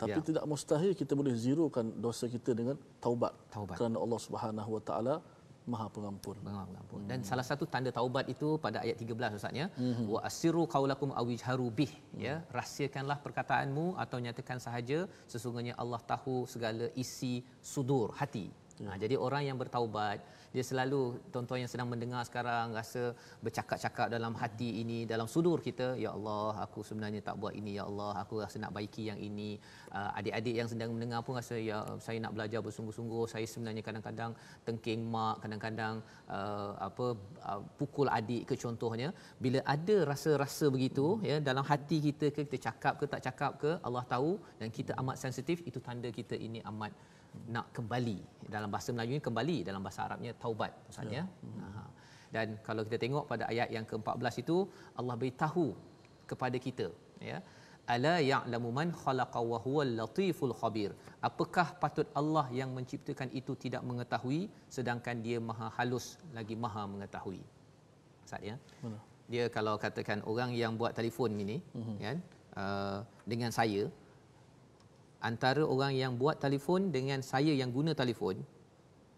Speaker 1: Tapi tidak mustahil kita boleh zerokan dosa kita dengan taubat. Kerana Allah Subhanahu Wa Taala Maha Pengampun.
Speaker 2: Dan salah satu tanda taubat itu pada ayat 13 Ustaz ya. Wa asirru qaulakum aw ijharu bih ya, rahsiakanlah perkataanmu atau nyatakan sahaja, sesungguhnya Allah tahu segala isi sudur, hati. Jadi orang yang bertaubat, dia selalu, tuan-tuan yang sedang mendengar sekarang, rasa bercakap-cakap dalam hati ini, dalam sudur kita, ya Allah, aku sebenarnya tak buat ini, ya Allah, aku rasa nak baiki yang ini. Adik-adik yang sedang mendengar pun rasa, ya saya nak belajar bersungguh-sungguh, saya sebenarnya kadang-kadang tengking mak, kadang-kadang pukul adik ke contohnya. Bila ada rasa-rasa begitu ya dalam hati kita, ke kita cakap ke tak cakap ke, Allah tahu, dan kita amat sensitif, itu tanda kita ini amat nak kembali. Dalam bahasa Melayu ni kembali, dalam bahasa Arabnya taubat Ustaz ya. Dan kalau kita tengok pada ayat yang ke-14 itu, Allah beritahu kepada kita ya, ala ya'lamu man khalaqa wa huwal latiful khabir. Apakah patut Allah yang menciptakan itu tidak mengetahui sedangkan dia maha halus lagi maha mengetahui. Ustaz ya.
Speaker 1: Mana?
Speaker 2: Dia kalau katakan orang yang buat telefon ini kan dengan saya, antara orang yang buat telefon dengan saya yang guna telefon,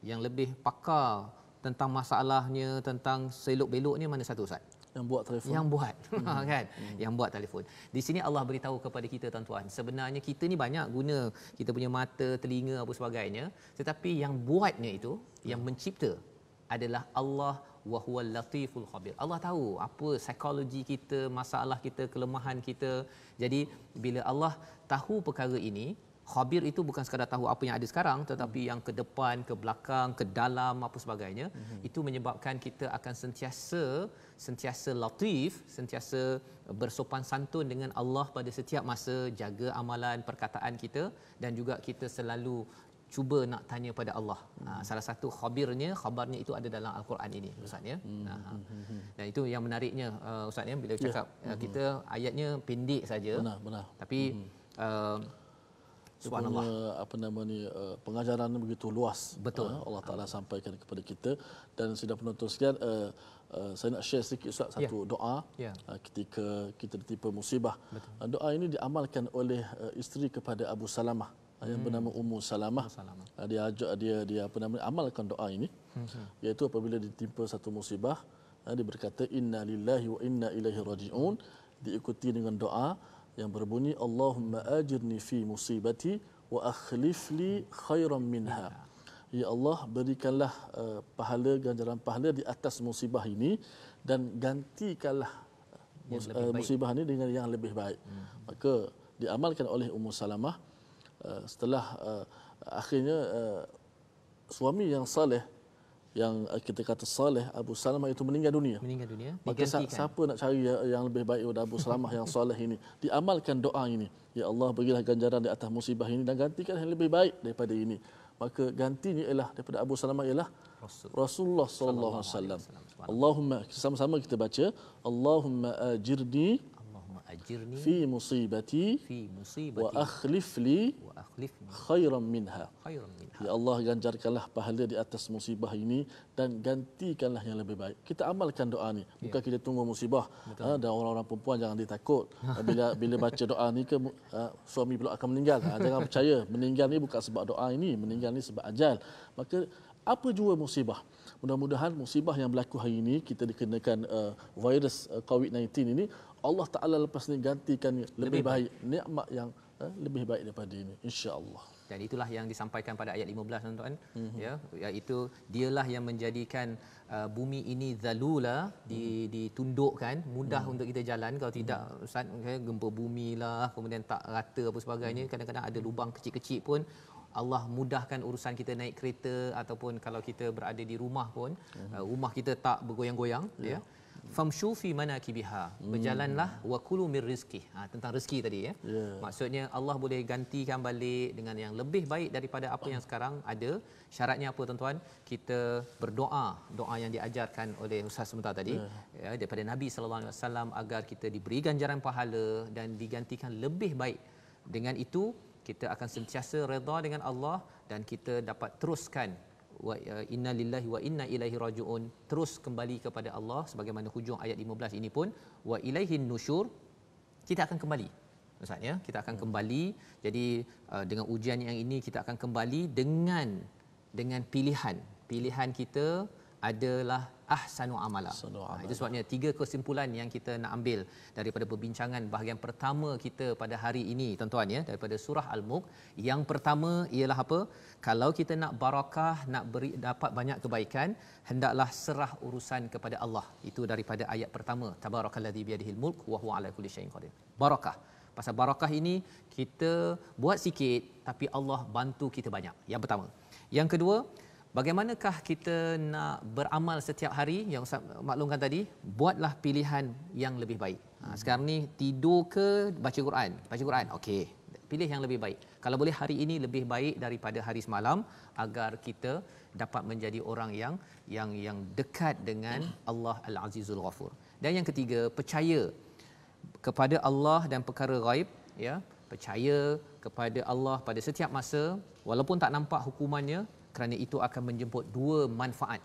Speaker 2: yang lebih pakar tentang masalahnya, tentang selok-beloknya mana satu Ustaz?
Speaker 1: Yang buat telefon.
Speaker 2: Yang buat kan, yang buat telefon. Di sini Allah beritahu kepada kita tuan-tuan, sebenarnya kita ni banyak guna kita punya mata, telinga apa sebagainya, tetapi yang buatnya itu, yang mencipta adalah Allah, wa huwal latiful khabir. Allah tahu apa psikologi kita, masalah kita, kelemahan kita. Jadi bila Allah tahu perkara ini, khabir itu bukan sekadar tahu apa yang ada sekarang, tetapi yang ke depan, ke belakang, ke dalam apa sebagainya. Itu menyebabkan kita akan sentiasa latif, sentiasa bersopan santun dengan Allah pada setiap masa, jaga amalan perkataan kita, dan juga kita selalu cuba nak tanya pada Allah. Salah satu khabarnya itu ada dalam Al-Quran ini Ustaz ya. Dan itu yang menariknya Ustaz ya, bila cakap kita ayatnya pendek saja.
Speaker 1: Benar.
Speaker 2: Tapi subhanallah,
Speaker 1: apa nama ni, pengajaran begitu luas.
Speaker 2: Betul.
Speaker 1: Allah Taala sampaikan kepada kita. Dan sudah penonton sekalian, saya nak share sedikit Ustaz satu doa ketika kita ditimpa musibah. Doa ini diamalkan oleh isteri kepada Abu Salamah yang bernama Ummu Salamah. Dia ajak dia apa nama, amalkan doa ini, iaitu apabila ditimpa satu musibah, dia berkata inna lillahi wa inna ilaihi raji'un, diikuti dengan doa yang berbunyi Allahumma ajirni fi musibati wa akhlif li khairan minha. Ya Allah, berikanlah ganjaran pahala di atas musibah ini dan gantikanlah musibah ini dengan yang lebih baik. Maka diamalkan oleh Ummu Salamah. Setelah akhirnya suami yang saleh, yang kita kata saleh, Abu Salamah itu meninggal dunia. Maka siapa nak cari yang lebih baik daripada Abu Salamah yang saleh ini? Diamalkan doa ini. Ya Allah, berilah ganjaran di atas musibah ini dan gantikan yang lebih baik daripada ini. Maka gantinya ialah daripada Abu Salamah ialah Rasulullah sallallahu alaihi wasallam. Allahumma, sama-sama kita baca, Allahumma ajirni fi musibati wa akhlif li khairan minha. Ya Allah, ganjarkanlah pahala di atas musibah ini dan gantikanlah yang lebih baik. Kita amalkan doa ni. Bukan kita tunggu musibah. Dan orang-orang perempuan jangan ditakut. Bila baca doa ni ke suami pula akan meninggal. Jangan percaya. Meninggal ni bukan sebab doa ini. Meninggal ni sebab ajal. Maka apa jua musibah? Mudah-mudahan musibah yang berlaku hari ini, kita dikenakan virus COVID-19 ini, Allah Ta'ala lepas ni gantikan lebih baik. Nikmat yang lebih baik daripada ini, insya-Allah.
Speaker 2: Dan itulah yang disampaikan pada ayat 15 tuan-tuan, ya, iaitu dialah yang menjadikan bumi ini zalula, ditundukkan, mudah untuk kita jalan. Kalau tidak Ustaz, gempa bumi lah, kemudian tak rata apa sebagainya, kadang-kadang ada lubang kecil-kecil pun Allah mudahkan urusan kita naik kereta, ataupun kalau kita berada di rumah pun rumah kita tak bergoyang-goyang, ya. Famshu fi manakibiha, berjalanlah wa kulu mir rizqi. Tentang rezeki tadi ya. Maksudnya Allah boleh gantikan balik dengan yang lebih baik daripada apa yang sekarang ada. Syaratnya apa tuan-tuan? Kita berdoa, doa yang diajarkan oleh Ustaz sebentar tadi, ya, daripada Nabi sallallahu alaihi wasallam, agar kita diberi ganjaran pahala dan digantikan lebih baik. Dengan itu kita akan sentiasa redha dengan Allah dan kita dapat teruskan wa inna lillahi wa inna ilaihi rajiun, terus kembali kepada Allah, sebagaimana hujung ayat 15 ini pun wa ilaihin nusyur, kita akan kembali Ustaz ya, kita akan kembali. Jadi dengan ujian yang ini kita akan kembali dengan pilihan kita adalah ahsanu amala. Itu sebabnya 3 kesimpulan yang kita nak ambil daripada perbincangan bahagian pertama kita pada hari ini tuan-tuan ya, daripada surah Al-Mulk. Yang pertama ialah apa? Kalau kita nak barakah, nak dapat banyak kebaikan, hendaklah serah urusan kepada Allah. Itu daripada ayat pertama, tabarakallazi biyadihil mulk wa huwa ala kulli syai'in qadir. Barakah. Pasal barakah ini kita buat sikit tapi Allah bantu kita banyak. Yang pertama. Yang kedua, bagaimanakah kita nak beramal setiap hari? Yang Ustaz maklumkan tadi, buatlah pilihan yang lebih baik. Sekarang ni tidur ke baca Quran? Baca Quran, okey. Pilih yang lebih baik. Kalau boleh hari ini lebih baik daripada hari semalam, agar kita dapat menjadi orang yang dekat dengan Allah Al-Azizul Ghafur. Dan yang ketiga, percaya kepada Allah dan perkara ghaib ya, percaya kepada Allah pada setiap masa walaupun tak nampak hukumannya, kerana itu akan menjemput dua manfaat,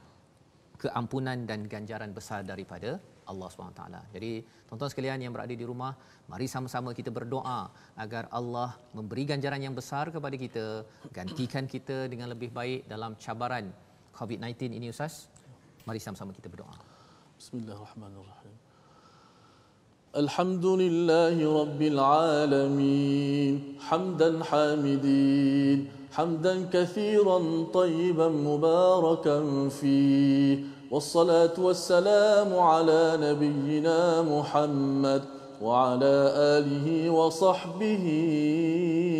Speaker 2: keampunan dan ganjaran besar daripada Allah SWT. Jadi tuan-tuan sekalian yang berada di rumah, mari sama-sama kita berdoa agar Allah memberi ganjaran yang besar kepada kita, gantikan kita dengan lebih baik dalam cabaran COVID-19 ini Ustaz. Mari sama-sama kita berdoa.
Speaker 1: Bismillahirrahmanirrahim. Alhamdulillahi Rabbil Alamin. Hamdan hamidin. Hamdan kathiran tayyiban mubarakan fih. والصلاة والسلام على نبينا محمد وعلى آله وصحبه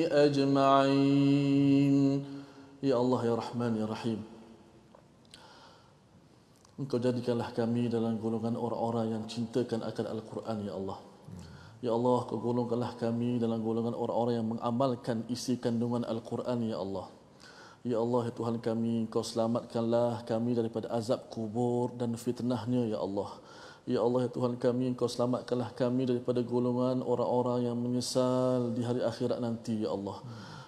Speaker 1: أجمعين. Ya Allah, Ya Rahman, Ya Rahim, Engkau jadikanlah kami dalam golongan orang-orang yang cintakan akan Al-Quran, Ya Allah. Ya Allah, Kau golongkanlah kami dalam golongan orang-orang yang mengamalkan isi kandungan Al-Quran, Ya Allah. Ya Allah, ya Tuhan kami, Kau selamatkanlah kami daripada azab kubur dan fitnahnya, Ya Allah. Ya Allah, ya Tuhan kami, Kau selamatkanlah kami daripada golongan orang-orang yang menyesal di hari akhirat nanti, Ya Allah.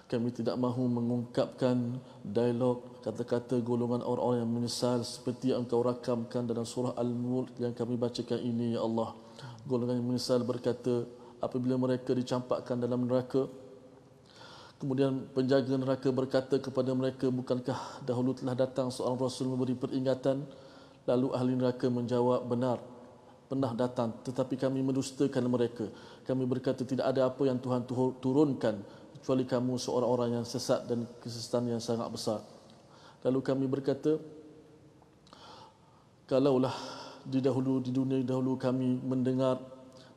Speaker 1: Kami tidak mahu mengungkapkan dialog, kata-kata golongan orang-orang yang menyesal seperti yang Engkau rakamkan dalam surah Al-Mulk yang kami bacakan ini, Ya Allah. Golongan yang menyesal berkata apabila mereka dicampakkan dalam neraka, kemudian penjaga neraka berkata kepada mereka, bukankah dahulu telah datang seorang Rasul memberi peringatan? Lalu ahli neraka menjawab, benar, pernah datang, tetapi kami mendustakan mereka. Kami berkata, tidak ada apa yang Tuhan turunkan kecuali kamu seorang-orang yang sesat dan kesesatan yang sangat besar. Lalu kami berkata, kalaulah di dunia dahulu kami mendengar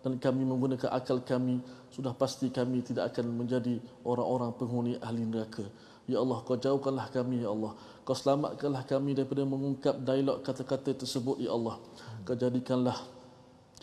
Speaker 1: dan kami menggunakan akal kami, sudah pasti kami tidak akan menjadi orang-orang penghuni ahli neraka. Ya Allah, Kau jauhkanlah kami, Ya Allah. Kau selamatkanlah kami daripada mengungkap dialog kata-kata tersebut, Ya Allah. Kau jadikanlah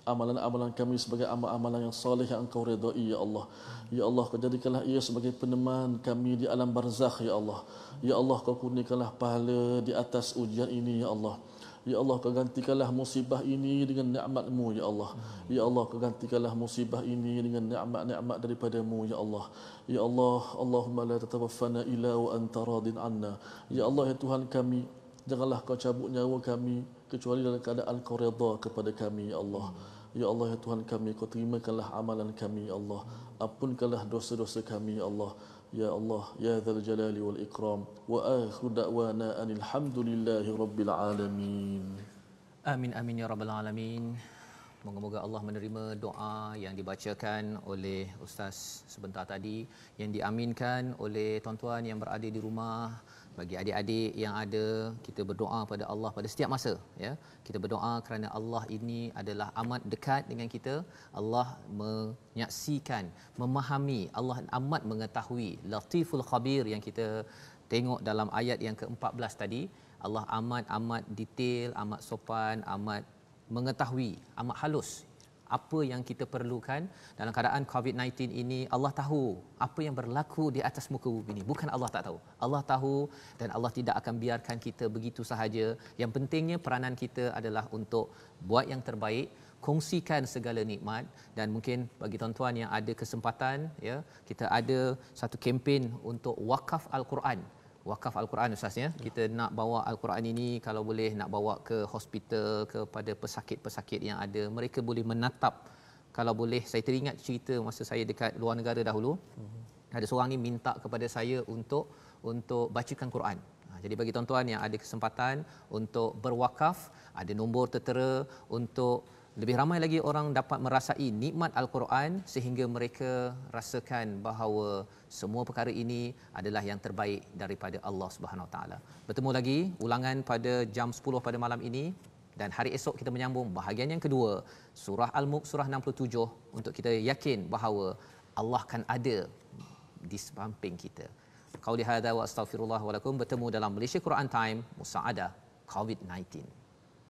Speaker 1: amalan-amalan kami sebagai amalan-amalan yang soleh yang Engkau redai, Ya Allah. Ya Allah, Kau jadikanlah ia sebagai peneman kami di alam barzakh, Ya Allah. Ya Allah, Kau kurniakanlah pahala di atas ujian ini, Ya Allah. Ya Allah, Kau gantikanlah musibah ini dengan nikmat-Mu, Ya Allah. Ya Allah, Kau gantikanlah musibah ini dengan nikmat-nikmat daripada-Mu, Ya Allah. Ya Allah, Allahumma la tatawaffana illa wa anta radin anna. Ya Allah, ya Tuhan kami, janganlah Kau cabut nyawa kami kecuali dalam keadaan Kau redha kepada kami, Ya Allah. Ya Allah, ya Tuhan kami, Kau terimakanlah amalan kami, Ya Allah. Ampunkanlah dosa-dosa kami, Ya Allah. Ya Allah, ya Dzal Jalali wal Ikram. Wa akhiru da'wana anil hamdulillahi rabbil alamin.
Speaker 2: Amin amin ya rabbal alamin. Moga-moga Allah menerima doa yang dibacakan oleh Ustaz sebentar tadi, yang diaminkan oleh tuan-tuan yang berada di rumah. Bagi adik-adik yang ada, kita berdoa pada Allah pada setiap masa, ya. Kita berdoa kerana Allah ini adalah amat dekat dengan kita. Allah menyaksikan, memahami, Allah amat mengetahui. Latiful Khabir yang kita tengok dalam ayat yang ke-14 tadi, Allah amat detail, amat sopan, amat mengetahui, amat halus apa yang kita perlukan dalam keadaan COVID-19 ini. Allah tahu apa yang berlaku di atas muka bumi ini. Bukan Allah tak tahu. Allah tahu dan Allah tidak akan biarkan kita begitu sahaja. Yang pentingnya peranan kita adalah untuk buat yang terbaik, kongsikan segala nikmat. Dan mungkin bagi tuan-tuan yang ada kesempatan, ya, kita ada satu kempen untuk wakaf Al-Quran. Wakaf Al-Quran Ustaz, ya. Kita nak bawa Al-Quran ini, kalau boleh nak bawa ke hospital, kepada pesakit-pesakit yang ada. Mereka boleh menatap. Kalau boleh, saya teringat cerita masa saya dekat luar negara dahulu. Ada seorang ni minta kepada saya untuk bacakan Quran. Jadi bagi tuan-tuan yang ada kesempatan untuk berwakaf, ada nombor tertera untuk lebih ramai lagi orang dapat merasai nikmat Al-Quran sehingga mereka rasakan bahawa semua perkara ini adalah yang terbaik daripada Allah Subhanahu Wa Taala. Bertemu lagi ulangan pada jam 10 pada malam ini, dan hari esok kita menyambung bahagian yang kedua surah Al-Mulk surah 67 untuk kita yakin bahawa Allah kan ada di samping kita. Qauli hadza wa astaghfirullah wa lakum. Bertemu dalam Malaysia Quran Time Musaadah COVID-19.